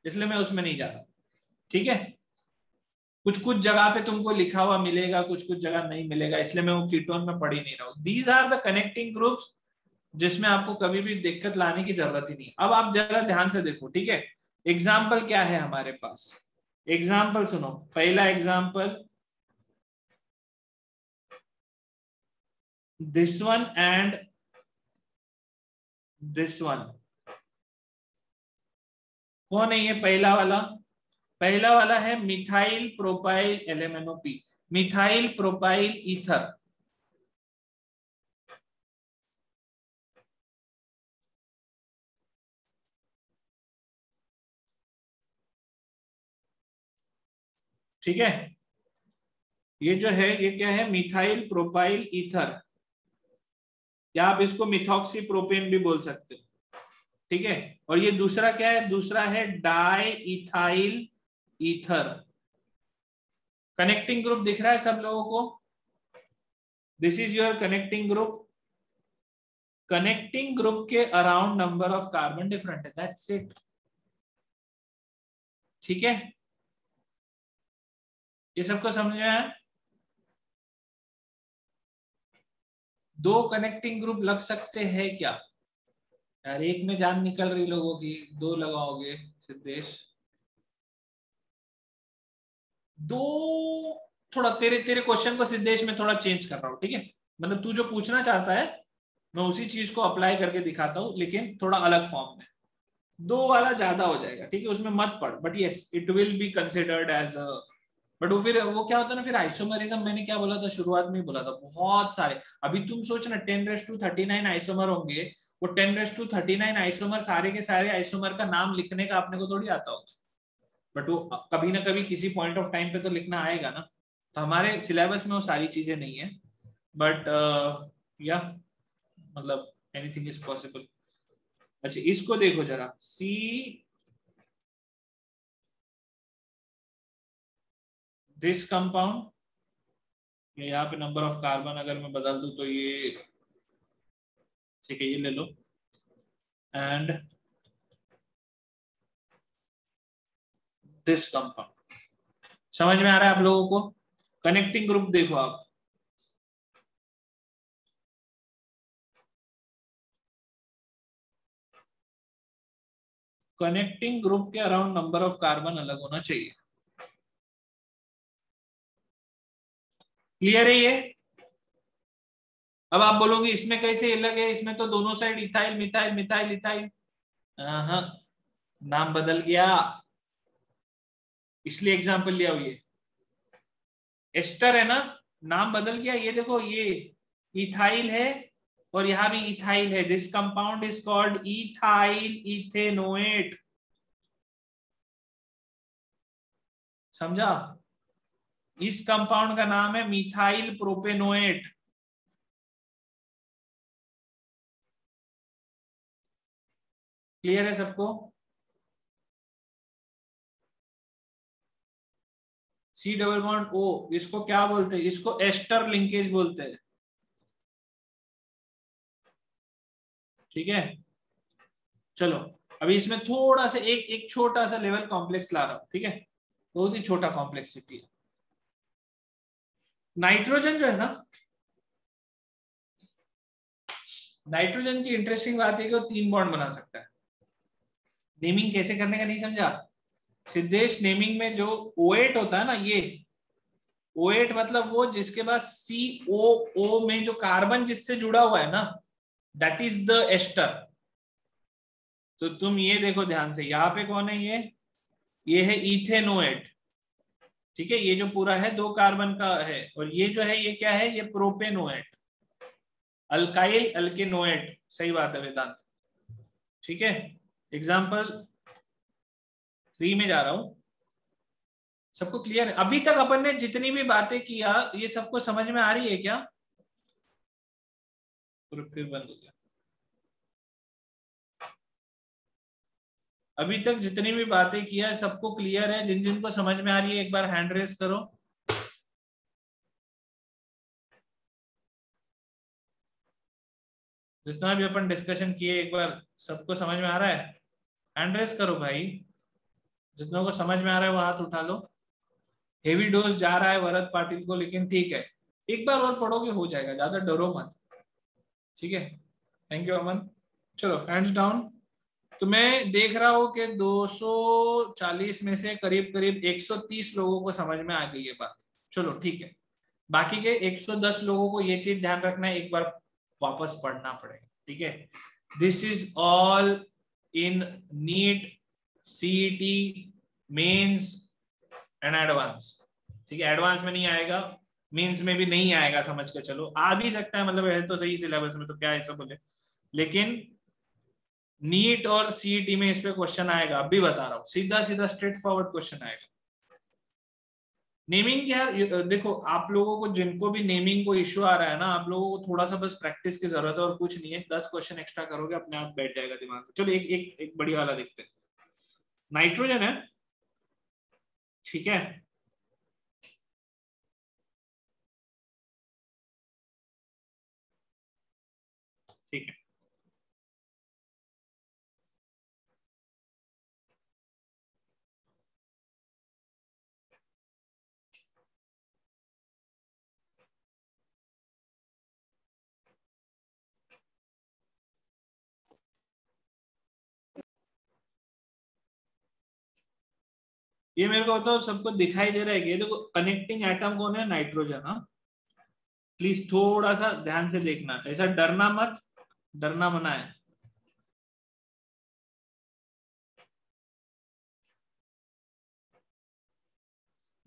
इसलिए मैं उसमें नहीं जा रहा, ठीक है। कुछ कुछ जगह पे तुमको लिखा हुआ मिलेगा, कुछ कुछ जगह नहीं मिलेगा, इसलिए मैं वो कीटोन में पढ़ ही नहीं रहा हूँ। These are the connecting groups जिसमें आपको कभी भी दिक्कत लाने की जरूरत ही नहीं। अब आप जरा ध्यान से देखो, ठीक है। एग्जाम्पल क्या है हमारे पास, एग्जाम्पल सुनो। पहला example, this one and this one, कौन है ये पहला वाला? पहला वाला है methyl propyl LMNO-P, methyl propyl ether, ठीक है। ये जो है ये क्या है? मिथाइल प्रोपाइल ईथर, या आप इसको मिथॉक्सी प्रोपेन भी बोल सकते हो, ठीक है। और ये दूसरा क्या है? दूसरा है di ethyl ether. Connecting group दिख रहा है सब लोगों को? This is your connecting group. Connecting group के around number of carbon different है, दैट्स इट, ठीक है। ये सबको समझ में आया? 2 कनेक्टिंग ग्रुप लग सकते हैं क्या यार? एक में जान निकल रही लोगों की, 2 लगाओगे सिद्धेश? 2, थोड़ा तेरे तेरे क्वेश्चन को सिद्धेश में थोड़ा चेंज कर रहा हूँ, ठीक है। मतलब तू जो पूछना चाहता है मैं उसी चीज को अप्लाई करके दिखाता हूँ, लेकिन थोड़ा अलग फॉर्म में। 2 वाला ज्यादा हो जाएगा, ठीक है, उसमें मत पढ़, but yes it will be considered as a, but वो फिर वो क्या होता है ना, फिर आइसोमरिज्म, मैंने क्या बोला था शुरुआत में ही बोला था, बहुत सारे। अभी तुम सोच ना 10⁻39 आइसोमर होंगे, वो 10⁻39 आइसोमर सारे के सारे आइसोमर का नाम लिखने का अपने को थोड़ी आता होगा, बट वो कभी ना कभी किसी पॉइंट ऑफ टाइम पे तो लिखना आएगा ना। तो हमारे सिलेबस में वो सारी चीजें नहीं है, बट या मतलब एनीथिंग इज पॉसिबल। अच्छा इसको देखो जरा, सी दिस कंपाउंड, यहाँ पे नंबर ऑफ कार्बन अगर मैं बदल दूं तो ये, ठीक है, ये ले लो, एंड दिस कंपाउंड। समझ में आ रहा है आप लोगों को? कनेक्टिंग ग्रुप देखो आप, कनेक्टिंग ग्रुप के अराउंड नंबर ऑफ कार्बन अलग होना चाहिए। क्लियर है ये? अब आप बोलोगे इसमें कैसे अलग है, इसमें तो दोनों side ethyl methyl methyl ethyl. हाँ, नाम बदल गया, इसलिए एग्जाम्पल लिया हुआ। ये एस्टर है ना, नाम बदल गया। ये देखो, ये इथाइल है और यहां भी इथाइल है। This compound is called ethyl ethanoate. समझा? इस कंपाउंड का नाम है मिथाइल प्रोपेनोएट। क्लियर है सबको? सी डबल बॉन्ड ओ, इसको क्या बोलते हैं? इसको एस्टर लिंकेज बोलते हैं। ठीक है, चलो अभी इसमें थोड़ा सा एक एक छोटा सा लेवल कॉम्प्लेक्स ला रहा हूं। ठीक है, बहुत ही छोटा कॉम्प्लेक्सिटी है। नाइट्रोजन जो है ना, नाइट्रोजन की इंटरेस्टिंग बात है कि वो 3 बॉन्ड बना सकता है। नेमिंग कैसे करने का नहीं समझा सिद्धेश? नेमिंग में जो O8 होता है ना, ये O8 मतलब वो जिसके पास COO में जो कार्बन जिससे जुड़ा हुआ है ना, दैट इज द एस्टर। तो तुम ये देखो ध्यान से, यहाँ पे कौन है? ये है इथेनोएट। ठीक है, ये जो पूरा है 2 कार्बन का है, और ये जो है ये क्या है? ये प्रोपेनोएट, अल्काइल अल्केनोएट। सही बात है वेदांत। ठीक है, एग्जाम्पल 3 में जा रहा हूं। सबको क्लियर है? अभी तक अपन ने जितनी भी बातें किया, ये सबको समझ में आ रही है क्या? फिर बंद हो गया। अभी तक जितनी भी बातें किया सबको क्लियर है? जिन जिन को समझ में आ रही है एक बार हैंड रेस करो। जितना भी अपन डिस्कशन किए एक बार सबको समझ में आ रहा है? हैंड रेस करो भाई, जितनों को समझ में आ रहा है वो हाथ उठा लो। हेवी डोज जा रहा है भरत पाटिल को, लेकिन ठीक है, एक बार और पढ़ोगे हो जाएगा, ज्यादा डरो मत। ठीक है, थैंक यू अमन। चलो हैंड्स डाउन। तो मैं देख रहा हूं कि 240 में से करीब करीब 130 लोगों को समझ में आ गई ये बात। चलो ठीक है, बाकी के 110 लोगों को ये चीज ध्यान रखना है, एक बार वापस पढ़ना पड़ेगा। ठीक है, this is all in NEET, CET, mains and advance. ठीक है, एडवांस में नहीं आएगा, मेंस में भी नहीं आएगा, समझ के चलो। आ भी सकता है, मतलब है तो सही सिलेबस में, तो क्या ऐसा बोले, लेकिन नीट और सीईटी में इस पे क्वेश्चन आएगा। अभी बता रहा हूँ, सीधा सीधा स्ट्रेट फॉरवर्ड क्वेश्चन आएगा। नेमिंग यार देखो, आप लोगों को जिनको भी नेमिंग को इश्यू आ रहा है ना, आप लोगों को थोड़ा सा बस प्रैक्टिस की जरूरत है और कुछ नहीं है। 10 क्वेश्चन एक्स्ट्रा करोगे, अपने आप बैठ जाएगा दिमाग में। चलो एक बढ़िया वाला देखते हैं। नाइट्रोजन है, ठीक है, ठीक है। ये मेरे को बताओ, सबको दिखाई दे रहा है? ये देखो, कनेक्टिंग एटम कौन है? नाइट्रोजन। हाँ, प्लीज थोड़ा सा ध्यान से देखना, ऐसा डरना मत, डरना मना है।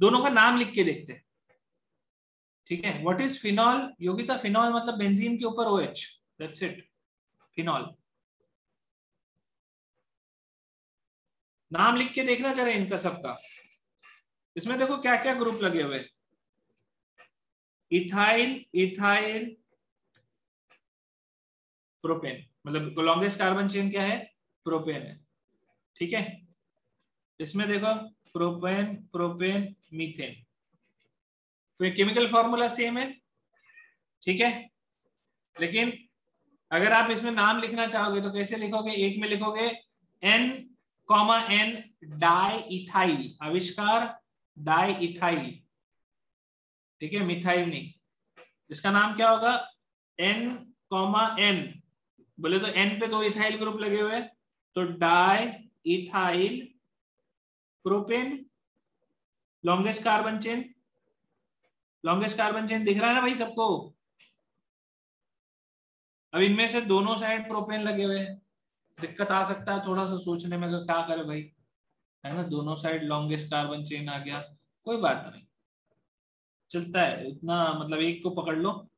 दोनों का नाम लिख के देखते हैं। ठीक है, what is phenol? Yogita, phenol मतलब बेंजीन के ऊपर OH, दैट्स इट, फिनॉल। नाम लिख के देखना जरा इनका सबका। इसमें देखो क्या क्या ग्रुप लगे हुए, इथाइल इथाइल प्रोपेन, मतलब लॉन्गेस्ट कार्बन चेन क्या है? प्रोपेन है। ठीक है, इसमें देखो प्रोपेन प्रोपेन मीथेन, तो ये केमिकल फॉर्मूला सेम है। ठीक है, लेकिन अगर आप इसमें नाम लिखना चाहोगे तो कैसे लिखोगे? एक में लिखोगे N, डाई इथाइल, आविष्कार डाई इथाइल। ठीक है, मिथाइल नहीं। इसका नाम क्या होगा? N, बोले तो N पे 2 इथाइल ग्रुप लगे हुए हैं, तो di ethyl propane, longest carbon chain, longest carbon chain दिख रहा है ना भाई सबको। अब इनमें से दोनों साइड प्रोपेन लगे हुए हैं, दिक्कत आ सकता है थोड़ा सा सोचने में, क्या करे भाई, है ना, दोनों साइड लॉन्गेस्ट कार्बन चेन आ गया, कोई बात नहीं, चलता है इतना, मतलब एक को पकड़ लो,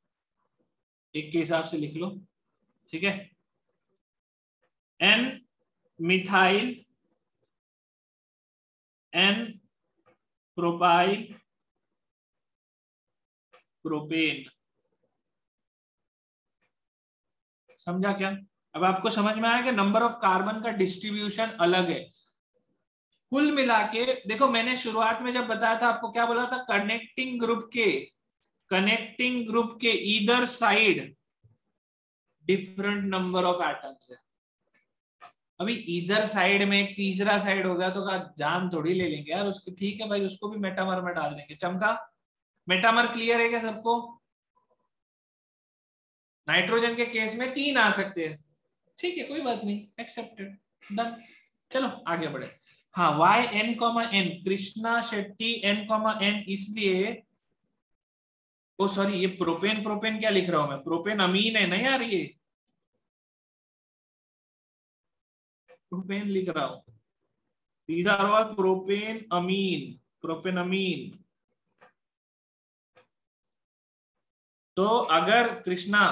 एक के हिसाब से लिख लो, ठीक है। N methyl, N propyl propane, समझा क्या? अब आपको समझ में आया कि नंबर ऑफ कार्बन का डिस्ट्रीब्यूशन अलग है। कुल मिला के देखो, मैंने शुरुआत में जब बताया था आपको, क्या बोला था, कनेक्टिंग ग्रुप के either side different number of atoms है। अभी इधर साइड में एक तीसरा साइड होगा तो का जान थोड़ी ले लेंगे यार उसकी, ठीक है भाई, उसको भी मेटामर में डाल देंगे। चमका, मेटामर क्लियर है क्या सबको? नाइट्रोजन के केस में 3 आ सकते हैं, ठीक है, कोई बात नहीं, एक्सेप्टेड, डन। चलो आगे बढ़े। हाँ, why N comma N, Krishna Shetty N comma N, इसलिए ओ सॉरी, ये प्रोपेन प्रोपेन क्या लिख रहा हूं मैं, प्रोपेन अमीन है ना यार, ये प्रोपेन लिख रहा हूं, these are all propane amine, propane amine. तो अगर कृष्णा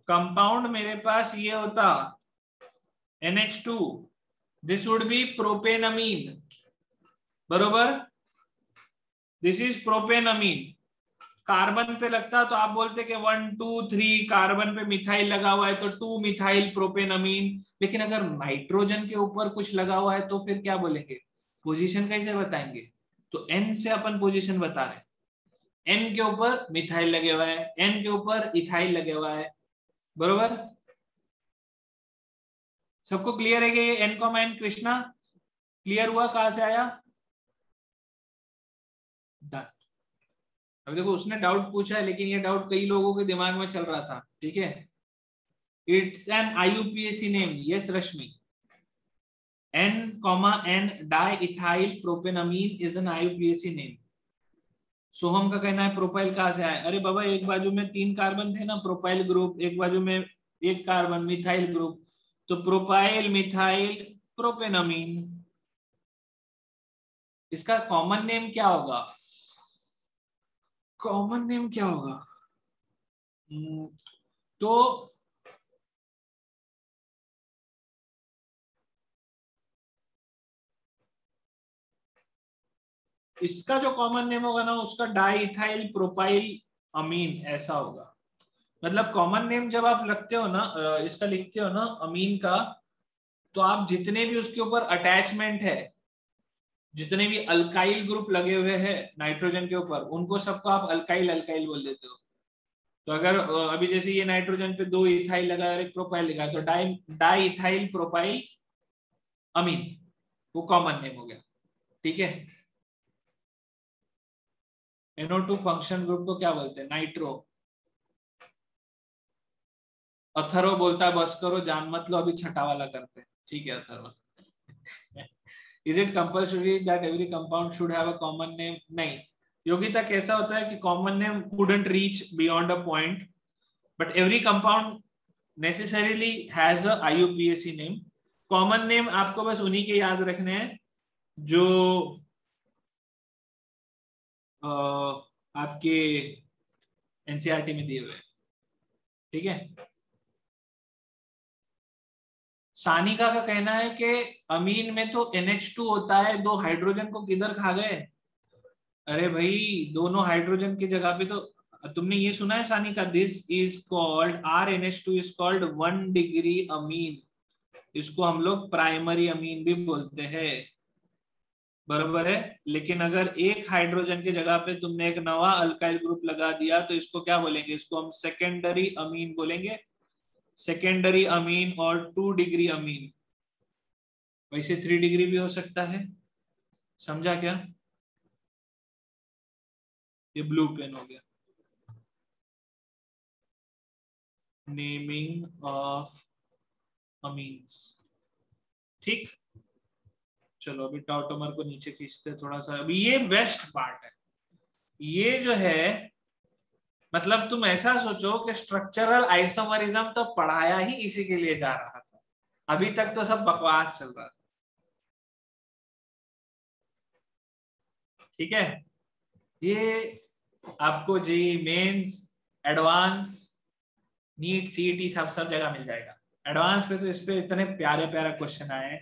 कंपाउंड मेरे पास ये होता NH2, दिस वुड बी प्रोपेनअमीन, बरोबर, दिस इज प्रोपेनअमीन। कार्बन पे लगता तो आप बोलते कि 1 2 3 कार्बन पे मिथाइल लगा हुआ है तो 2 मिथाइल प्रोपेनअमीन, लेकिन अगर नाइट्रोजन के ऊपर कुछ लगा हुआ है तो फिर क्या बोलेंगे, पोजीशन कैसे बताएंगे? तो N से अपन पोजीशन बता रहे हैं, N के ऊपर मिथाइल लगे हुआ है, N के ऊपर इथाइल लगे हुआ है, बरोबर। सबको क्लियर है कि ये N comma N, Krishna clear हुआ, कहां से आया? डन। अब देखो, उसने डाउट पूछा है, लेकिन ये डाउट कई लोगों के दिमाग में चल रहा था, ठीक है। It's an IUPAC name, yes Rashmi, N comma N di ethyl propanamine is an IUPAC name. Soham का कहना है प्रोपाइल कहां से आया? अरे बाबा, एक बाजू में 3 कार्बन थे ना, प्रोपाइल ग्रुप, एक बाजू में एक कार्बन मिथाइल ग्रुप, तो प्रोपाइल मिथाइल प्रोपेनअमीन। इसका कॉमन नेम क्या होगा? कॉमन नेम क्या होगा? तो इसका जो कॉमन नेम होगा ना, उसका डाई इथाइल प्रोपाइल अमीन ऐसा होगा। मतलब कॉमन नेम जब आप लगते हो ना, इसका लिखते हो ना अमीन का, तो आप जितने भी उसके ऊपर अटैचमेंट है, जितने भी अल्काइल ग्रुप लगे हुए हैं नाइट्रोजन के ऊपर, उनको सबको आप अल्काइल अल्काइल बोल देते हो। तो अगर अभी जैसे ये नाइट्रोजन पे 2 इथाइल लगा है और एक प्रोपाइल लगा है, तो डाई डाई इथाइल प्रोपाइल अमीन, वो कॉमन नेम हो गया, ठीक है। NO2 फंक्शन ग्रुप को क्या बोलते हैं? नाइट्रो। अथर्व बोलता है बस करो, जान मत लो, अभी छठा वाला करते हैं, ठीक है Atharva. Is it compulsory that every compound should have a common name? नहीं, योगिता कैसा होता है कि common name couldn't reach beyond a point, but every compound necessarily has a IUPAC name. Common name आपको बस उन्हीं के याद रखने हैं जो आपके NCERT में दिए हुए हैं, ठीक है। सानिका का कहना है कि अमीन में तो NH2 होता है, 2 हाइड्रोजन को किधर खा गए? अरे भाई, दोनों हाइड्रोजन की जगह पे तो तुमने ये सुना है Sanika, this is called RNH2 is called 1 degree amine, इसको हम लोग प्राइमरी अमीन भी बोलते हैं, बराबर है। लेकिन अगर एक हाइड्रोजन की जगह पे तुमने एक नवा अल्काइल ग्रुप लगा दिया तो इसको क्या बोलेंगे? इसको हम सेकेंडरी अमीन बोलेंगे, सेकेंडरी अमीन और 2 डिग्री अमीन। वैसे 3 डिग्री भी हो सकता है, समझा क्या? ये ब्लू पेन हो गया, नेमिंग ऑफ अमीन्स, ठीक। चलो अभी टॉटोमर को नीचे खींचते हैं थोड़ा सा। अभी ये बेस्ट पार्ट है, ये जो है मतलब तुम ऐसा सोचो कि स्ट्रक्चरल आइसोमरिज्म तो पढ़ाया ही इसी के लिए जा रहा था, अभी तक तो सब बकवास चल रहा था। ठीक है, ये आपको जी मेंस, एडवांस, नीट, सीईटी सब जगह मिल जाएगा। एडवांस पे तो इस पे इतने प्यारे प्यारे क्वेश्चन आए हैं,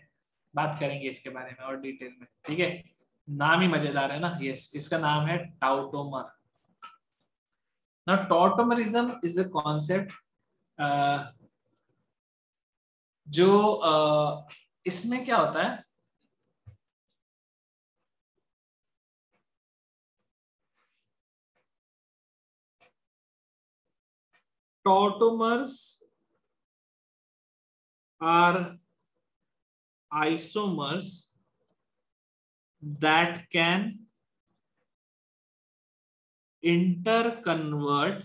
बात करेंगे इसके बारे में और डिटेल में। ठीक है, नाम ही मजेदार है ना। यस, इसका नाम है टाउटोमर। ना टॉटोमरिज्म इज अ कॉन्सेप्ट जो इसमें क्या होता है, tautomers are isomers that can interconvert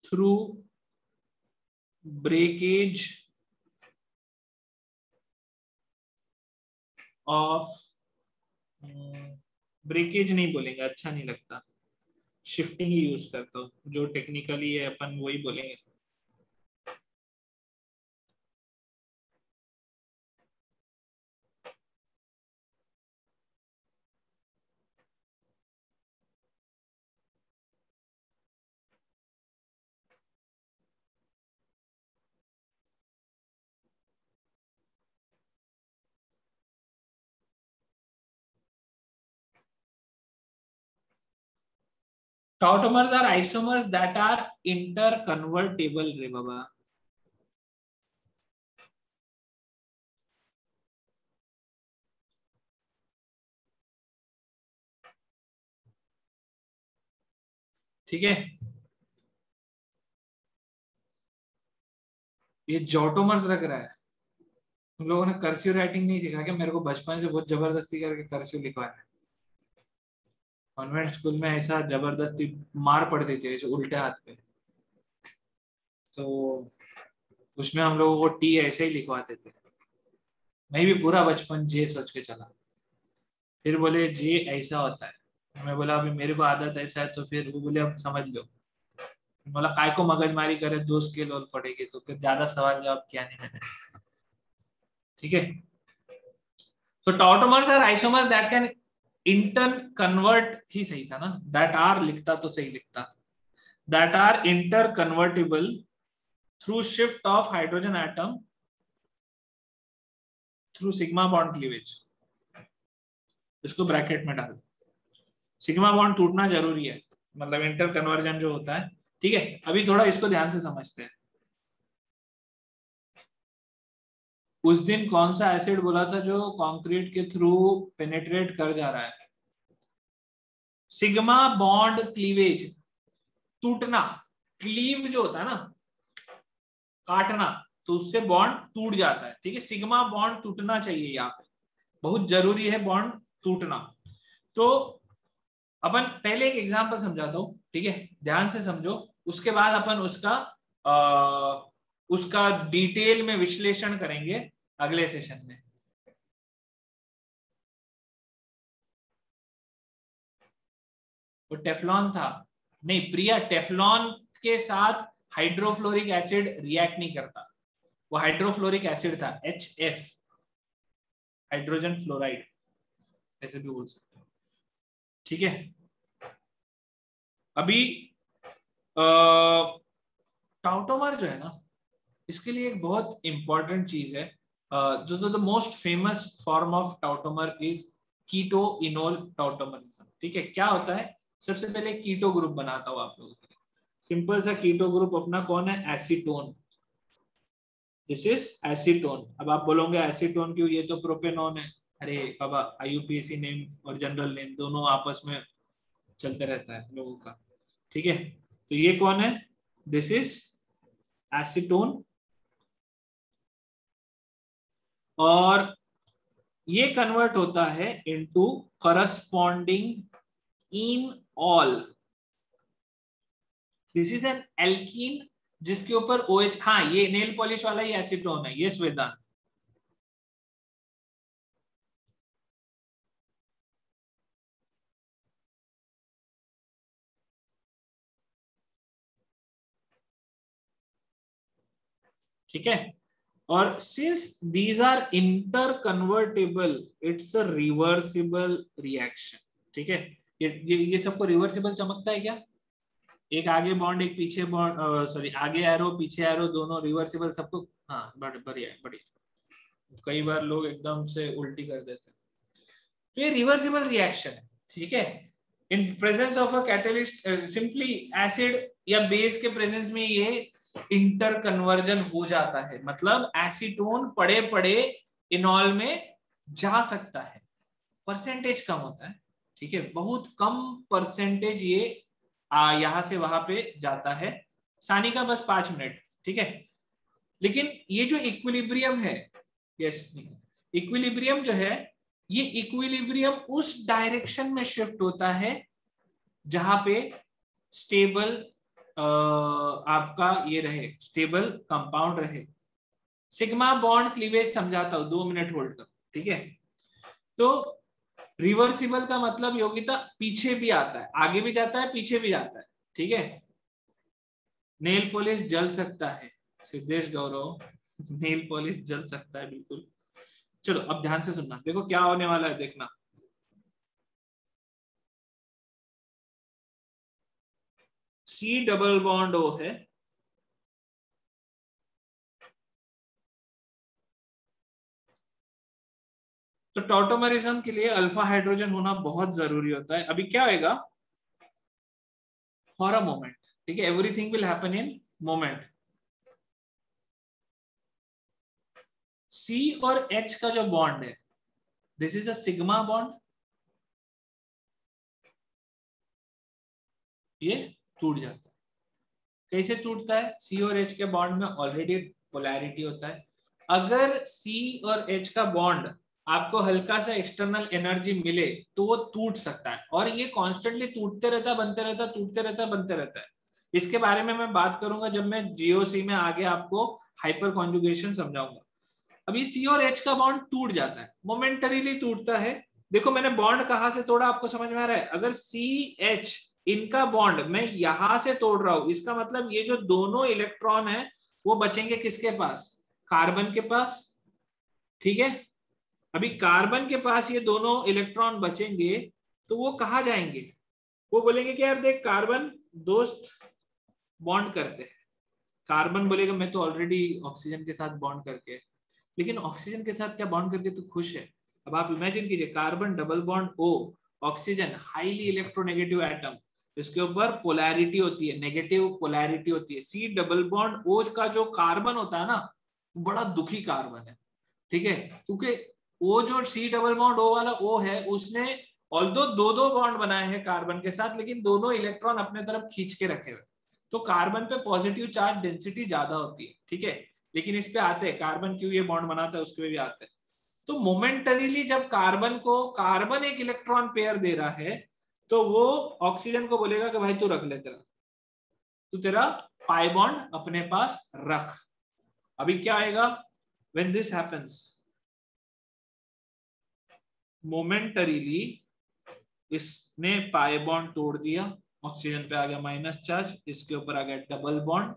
through breakage of breakage नहीं बोलेंगे, अच्छा नहीं लगता, शिफ्टिंग ही यूज करता हूँ, जो टेक्निकली है अपन वही बोलेंगे। Tautomers are isomers that are interconvertible रे बाबा। ठीक है, ये जॉटोमर्स रख रहा है। तुम लोगों ने कर्सिव राइटिंग नहीं सीखा क्या? मेरे को बचपन से बहुत जबरदस्ती करके कर्सिव लिखवाया है। कॉन्वेंट स्कूल में ऐसा जबरदस्ती मार पड़ती थी ऐसे उल्टे हाथ पे, तो उसमें हम लोगों को टी ऐसे ही लिखवाते थे। मैं भी पूरा बचपन जे सोच के चला, फिर बोले जे ऐसा होता है। मैं बोला अभी मेरे को आदत ऐसा है, तो फिर वो बोले अब समझ लो। बोला काय को मगजमारी करे, दोस्त के लोल पड़ेगी, तो फिर ज्यादा सवाल जवाब किया नहीं मैंने। ठीक है, so tautomers are isomers that can interconvert, ही सही था ना, दैट आर लिखता तो सही लिखता, that are interconvertible through shift of hydrogen atom through sigma bond cleavage. इसको ब्रैकेट में डाल, सिग्मा बॉन्ड टूटना जरूरी है, मतलब इंटर कन्वर्जन जो होता है। ठीक है, अभी थोड़ा इसको ध्यान से समझते हैं। उस दिन कौन सा एसिड बोला था जो कंक्रीट के थ्रू पेनेट्रेट कर जा रहा है? सिग्मा बॉन्ड क्लीवेज, टूटना। क्लीव जो होता है ना, काटना, तो उससे बॉन्ड टूट जाता है। ठीक है, सिग्मा बॉन्ड टूटना चाहिए, यहाँ पे बहुत जरूरी है बॉन्ड टूटना। तो अपन पहले एक एग्जांपल समझाता हूँ, ठीक है, ध्यान से समझो, उसके बाद अपन उसका डिटेल में विश्लेषण करेंगे अगले सेशन में। वो टेफ्लॉन था? नहीं प्रिया, टेफ्लॉन के साथ हाइड्रोफ्लोरिक एसिड रिएक्ट नहीं करता, वो हाइड्रोफ्लोरिक एसिड था, HF, हाइड्रोजन फ्लोराइड, ऐसे भी बोल सकते हो। ठीक है, अभी टाउटोमर जो है ना, इसके लिए एक बहुत इंपॉर्टेंट चीज है, जो the most famous form of tautomer is keto enol tautomerism. ठीक है, क्या होता है, सबसे पहले कीटो ग्रुप बनाता हूं आप लोगों के लिए। सिंपल सा कीटो ग्रुप अपना कौन है? एसीटोन। This is acetone. अब आप बोलोगे एसीटोन क्यों, ये तो प्रोपेनॉन है। अरे बाबा, IUPAC नेम और जनरल नेम दोनों आपस में चलते रहता है लोगों का। ठीक है, तो ये कौन है? दिस इज एसीटोन, और ये कन्वर्ट होता है into corresponding in all. This is an alkene जिसके ऊपर OH, हाँ ये नेल पॉलिश वाला ही एसीटोन है, यस वेदांत। ठीक है, और since these are interconvertible it's a reversible reaction. ठीक है, ये सबको रिवर्सिबल चमकता है क्या? एक आगे बॉन्ड एक पीछे बॉन्ड, सॉरी आगे एरो पीछे एरो दोनों रिवर्सिबल सबको। हाँ बढ़िया है, बढ़िया। कई बार लोग एकदम से उल्टी कर देते हैं, तो ये रिवर्सिबल रिएक्शन है। ठीक है, in presence of a catalyst, simply acid या बेस के प्रेजेंस में ये इंटर कन्वर्जन हो जाता है, मतलब एसीटोन पड़े पड़े इनॉल में जा सकता है, परसेंटेज कम होता है। ठीक है, बहुत कम परसेंटेज ये यहां से वहां पे जाता है। सानी का बस 5 मिनट। ठीक है, लेकिन ये जो इक्विलिब्रियम है, यस इक्विलिब्रियम जो है, ये इक्विलिब्रियम उस डायरेक्शन में शिफ्ट होता है जहां पे स्टेबल आपका ये रहे, स्टेबल कंपाउंड रहे। सिग्मा बॉन्ड क्लीवेज समझाता हूं, 2 मिनट होल्ड करो। ठीक है, तो रिवर्सिबल का मतलब योगिता पीछे भी आता है, आगे भी जाता है, पीछे भी जाता है। ठीक है, नेल पॉलिश जल सकता है सिद्धेश गौरव, नेल पॉलिश जल सकता है बिल्कुल। चलो अब ध्यान से सुनना, देखो क्या होने वाला है, देखना। C डबल बॉन्ड O है, तो टॉटोमरिज्म के लिए अल्फा हाइड्रोजन होना बहुत जरूरी होता है। अभी क्या होगा, फॉर अ मोमेंट। ठीक है, everything will happen in moment. C और H का जो बॉन्ड है, this is a sigma bond, ये टूट जाता है। कैसे टूटता है? C और H के बॉन्ड में ऑलरेडी पोलैरिटी होता है। अगर C और H का बॉन्ड आपको हल्का सा एक्सटर्नल एनर्जी मिले तो वो टूट सकता है, और ये कॉन्स्टेंटली टूटते रहता, बनते रहता, टूटते रहता, बनते रहता है। इसके बारे में मैं बात करूंगा जब मैं GOC में आगे आपको हाइपर कॉन्जुगेशन समझाऊंगा। अभी C और H का बॉन्ड टूट जाता है, मोमेंटरीली टूटता है। देखो मैंने बॉन्ड कहां से तोड़ा, आपको समझ में आ रहा है? अगर CH इनका बॉन्ड मैं यहां से तोड़ रहा हूं, इसका मतलब ये जो दोनों इलेक्ट्रॉन है वो बचेंगे किसके पास? कार्बन के पास। ठीक है, अभी कार्बन के पास ये दोनों इलेक्ट्रॉन बचेंगे, तो वो कहा जाएंगे? वो बोलेंगे कि यार देख कार्बन दोस्त बॉन्ड करते हैं। कार्बन बोलेगा मैं तो ऑलरेडी ऑक्सीजन के साथ बॉन्ड करके, लेकिन ऑक्सीजन के साथ क्या बॉन्ड करके तो खुश है। अब आप इमेजिन कीजिए, carbon double bond O, oxygen highly electronegative atom, इसके ऊपर पोलैरिटी होती है, नेगेटिव पोलैरिटी होती है। C डबल बॉन्ड O का जो कार्बन होता है ना, बड़ा दुखी कार्बन है। ठीक है, क्योंकि वो जो C डबल बॉन्ड O वाला O है, उसने ऑल्दो दो दो बॉन्ड बनाए हैं कार्बन के साथ, लेकिन दोनों इलेक्ट्रॉन अपने तरफ खींच के रखे हुए, तो कार्बन पे पॉजिटिव चार्ज डेंसिटी ज्यादा होती है। ठीक है, लेकिन इस पे आते हैं, कार्बन क्यों ये बॉन्ड बनाता है उसके पे भी आते हैं। तो मोमेंटरीली जब कार्बन को कार्बन एक इलेक्ट्रॉन पेयर दे रहा है, तो वो ऑक्सीजन को बोलेगा कि भाई तू रख ले, तू तेरा पाई बॉन्ड अपने पास रख। अभी क्या आएगा व्हेन दिस हैपेंस? मोमेंटरीली इसने पाई बॉन्ड तोड़ दिया, ऑक्सीजन पे आ गया माइनस चार्ज, इसके ऊपर आ गया डबल बॉन्ड।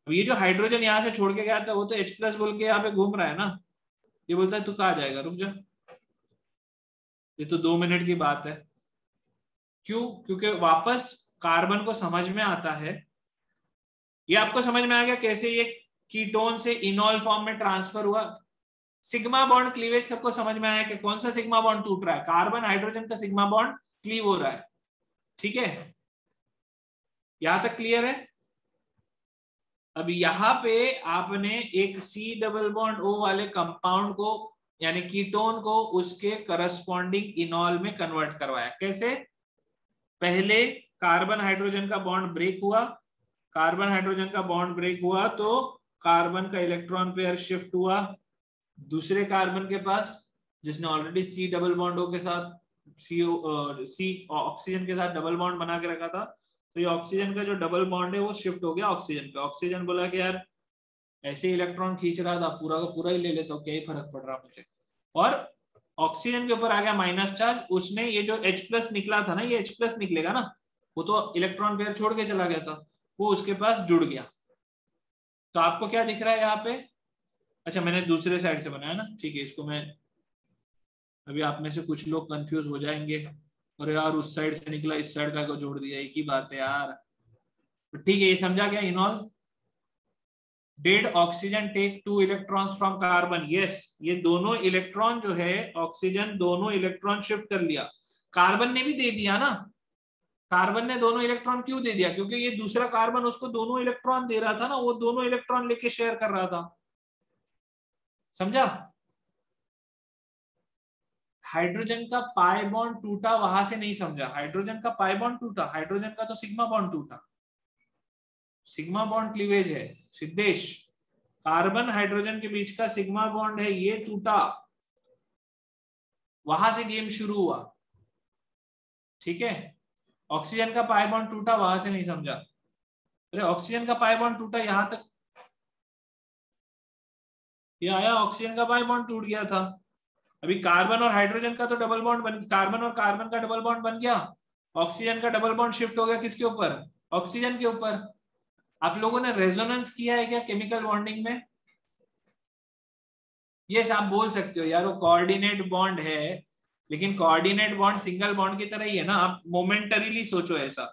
अब ये जो हाइड्रोजन यहां से छोड़ के गया था वो तो H+ बोल के यहाँ पे घूम रहा है ना, ये बोलता है तू कहाँ जाएगा, रुक जा, ये तो 2 मिनट की बात है। क्यों? क्योंकि वापस कार्बन को समझ में आता है। ये आपको समझ में आ गया कैसे ये कीटोन से इनॉल फॉर्म में ट्रांसफर हुआ? सिग्मा बॉन्ड क्लीवेज सबको समझ में आया कि कौन सा सिग्मा बॉन्ड टूट रहा है? कार्बन हाइड्रोजन का सिग्मा बॉन्ड क्लीव हो रहा है। ठीक है, यहां तक क्लियर है? अब यहाँ पे आपने एक C डबल बॉन्ड O वाले कंपाउंड को, यानी कीटोन को, उसके करस्पॉन्डिंग इनॉल में कन्वर्ट करवाया। कैसे? पहले कार्बन हाइड्रोजन का बॉन्ड ब्रेक हुआ, कार्बन हाइड्रोजन का बॉन्ड ब्रेक हुआ तो कार्बन का इलेक्ट्रॉन पेयर शिफ्ट हुआ दूसरे कार्बन के पास, जिसने already C double bond O के साथ सी ऑक्सीजन के साथ डबल बॉन्ड बना के रखा था, तो ये ऑक्सीजन का जो डबल बॉन्ड है वो शिफ्ट हो गया ऑक्सीजन पे। ऑक्सीजन बोला कि यार ऐसे इलेक्ट्रॉन खींच रहा था, पूरा का पूरा ही ले लेता हूँ, क्या ही फर्क पड़ रहा मुझे। और ऑक्सीजन के ऊपर आ गया माइनस चार्ज, उसने ये जो H+ निकला था ना, ये H+ निकलेगा ना, वो तो इलेक्ट्रॉन पेयर छोड़ के चला गया था, वो उसके पास जुड़ गया। तो आपको क्या दिख रहा है यहाँ पे? अच्छा मैंने दूसरे साइड से बनाया ना, ठीक है, इसको मैं, अभी आप में से कुछ लोग कंफ्यूज हो जाएंगे, और यार उस साइड से निकला इस साइड का को जोड़ दिया, एक ही बात है यार। तो ठीक है, ये समझा गया। In all did oxygen take 2 electrons from carbon? Yes, ये दोनों इलेक्ट्रॉन जो है ऑक्सीजन दोनों इलेक्ट्रॉन शिफ्ट कर लिया। कार्बन ने भी दे दिया ना, कार्बन ने दोनों इलेक्ट्रॉन क्यों दे दिया? क्योंकि ये दूसरा कार्बन उसको दोनों इलेक्ट्रॉन दे रहा था ना, वो दोनों इलेक्ट्रॉन लेके शेयर कर रहा था। समझा? हाइड्रोजन का पाई बॉन्ड टूटा, वहां से नहीं समझा। हाइड्रोजन का पाई बॉन्ड टूटा, हाइड्रोजन का तो सिग्मा बॉन्ड टूटा, सिग्मा बॉन्ड क्लीवेज है सिद्धेश। कार्बन हाइड्रोजन के बीच का सिग्मा बॉन्ड है, ये टूटा, वहां से गेम शुरू हुआ। ठीक है, ऑक्सीजन का पाई बॉन्ड टूटा, वहां से नहीं समझा। अरे ऑक्सीजन का पाई बॉन्ड टूटा, यहां तक ये आया, ऑक्सीजन का पाई बॉन्ड टूट गया था। अभी कार्बन और हाइड्रोजन का तो डबल बॉन्ड बन, कार्बन और कार्बन का डबल बॉन्ड बन गया, ऑक्सीजन का डबल बॉन्ड शिफ्ट हो गया किसके ऊपर? ऑक्सीजन के ऊपर। आप लोगों ने रेजोनेंस किया है क्या केमिकल बॉन्डिंग में? ये आप बोल सकते हो यार वो कोऑर्डिनेट बॉन्ड है, लेकिन कोऑर्डिनेट बॉन्ड सिंगल बॉन्ड की तरह ही है ना। आप मोमेंटरीली सोचो ऐसा,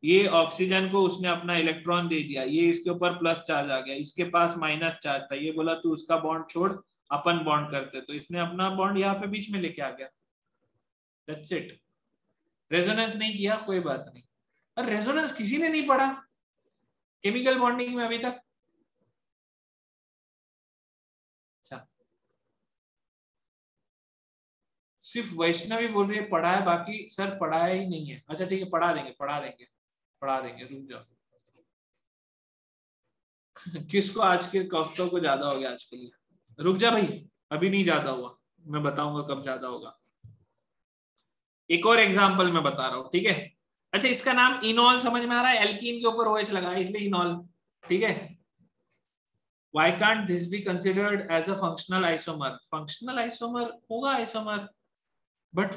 ये ऑक्सीजन को उसने अपना इलेक्ट्रॉन दे दिया, ये इसके ऊपर प्लस चार्ज आ गया, इसके पास माइनस चार्ज था, ये बोला तू उसका बॉन्ड छोड़, अपन बॉन्ड करते, तो इसने अपना बॉन्ड यहाँ पे बीच में लेके आ गया। That's it. रेजोनेंस नहीं किया, कोई बात नहीं। और रेजोनेंस किसी ने नहीं पढ़ा केमिकल बॉन्डिंग में अभी तक। अच्छा, सिर्फ वैष्णवी बोल रही है पढ़ा है, बाकी सर पढ़ाया ही नहीं है। अच्छा ठीक है, पढ़ा देंगे पढ़ा देंगे पढ़ा देंगे, रुक जाओ। किसको आज के कौस्तों को ज्यादा हो गया आज के लिए? रुक जा भाई, अभी नहीं ज्यादा हुआ, मैं बताऊंगा कब ज्यादा होगा। एक और एग्जांपल मैं बता रहा हूँ, ठीक है। अच्छा इसका नाम इनॉल समझ में आ रहा है? एल्कीन के ऊपर OH लगा है इसलिए इनॉल, ठीक है। Why can't this be considered as a functional isomer? Functional isomer होगा आइसोमर, बट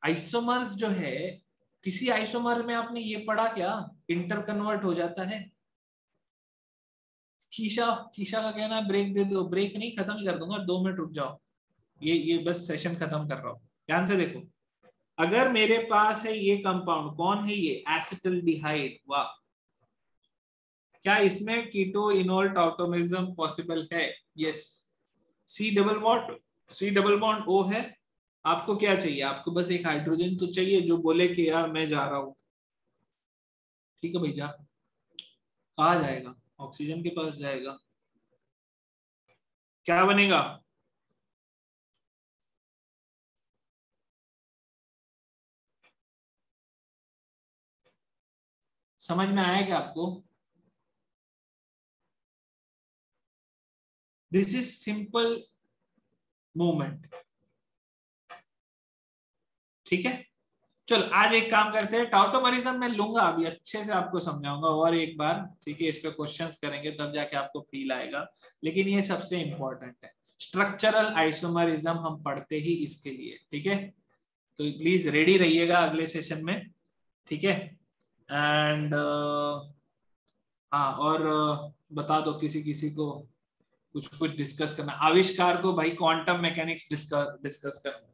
आइसोमर्स जो है, किसी आइसोमर में आपने ये पढ़ा क्या इंटर कन्वर्ट हो जाता है? कीशा कीशा का कहना है ब्रेक दे दो, ब्रेक नहीं, खत्म ही कर दूंगा, 2 मिनट रुक जाओ, ये बस सेशन खत्म कर रहा हूँ। ध्यान से देखो, अगर मेरे पास है ये कंपाउंड, कौन है ये? एसिटल्डिहाइड। वाह, क्या इसमें कीटो इनोल टॉटोमिज्म पॉसिबल है? Yes. C double bond O है। आपको क्या चाहिए? आपको बस एक हाइड्रोजन तो चाहिए जो बोले कि यार मैं जा रहा हूं। ठीक है भाई, जा। कहाँ जाएगा? ऑक्सीजन के पास जाएगा। क्या बनेगा? समझ में आया क्या आपको? This is simple movement. ठीक है, चल आज एक काम करते हैं, टाउटोमरिज्म मैं लूंगा अभी, अच्छे से आपको समझाऊंगा और एक बार, ठीक है। इस पे क्वेश्चंस करेंगे तब जाके आपको फील आएगा, लेकिन ये सबसे इंपॉर्टेंट है। स्ट्रक्चरल आइसोमरिज्म हम पढ़ते ही इसके लिए, ठीक है। तो प्लीज रेडी रहिएगा अगले सेशन में, ठीक है। एंड हाँ, और बता दो किसी किसी को कुछ कुछ डिस्कस करना। आविष्कार को भाई क्वांटम मैकेनिक्स डिस्कस करना,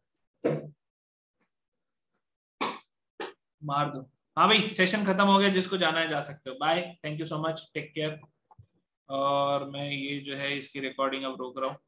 मार दो। हाँ भाई, सेशन खत्म हो गया, जिसको जाना है जा सकते हो। Bye, thank you so much, take care. और मैं ये जो है इसकी रिकॉर्डिंग अब रोक रहा हूँ।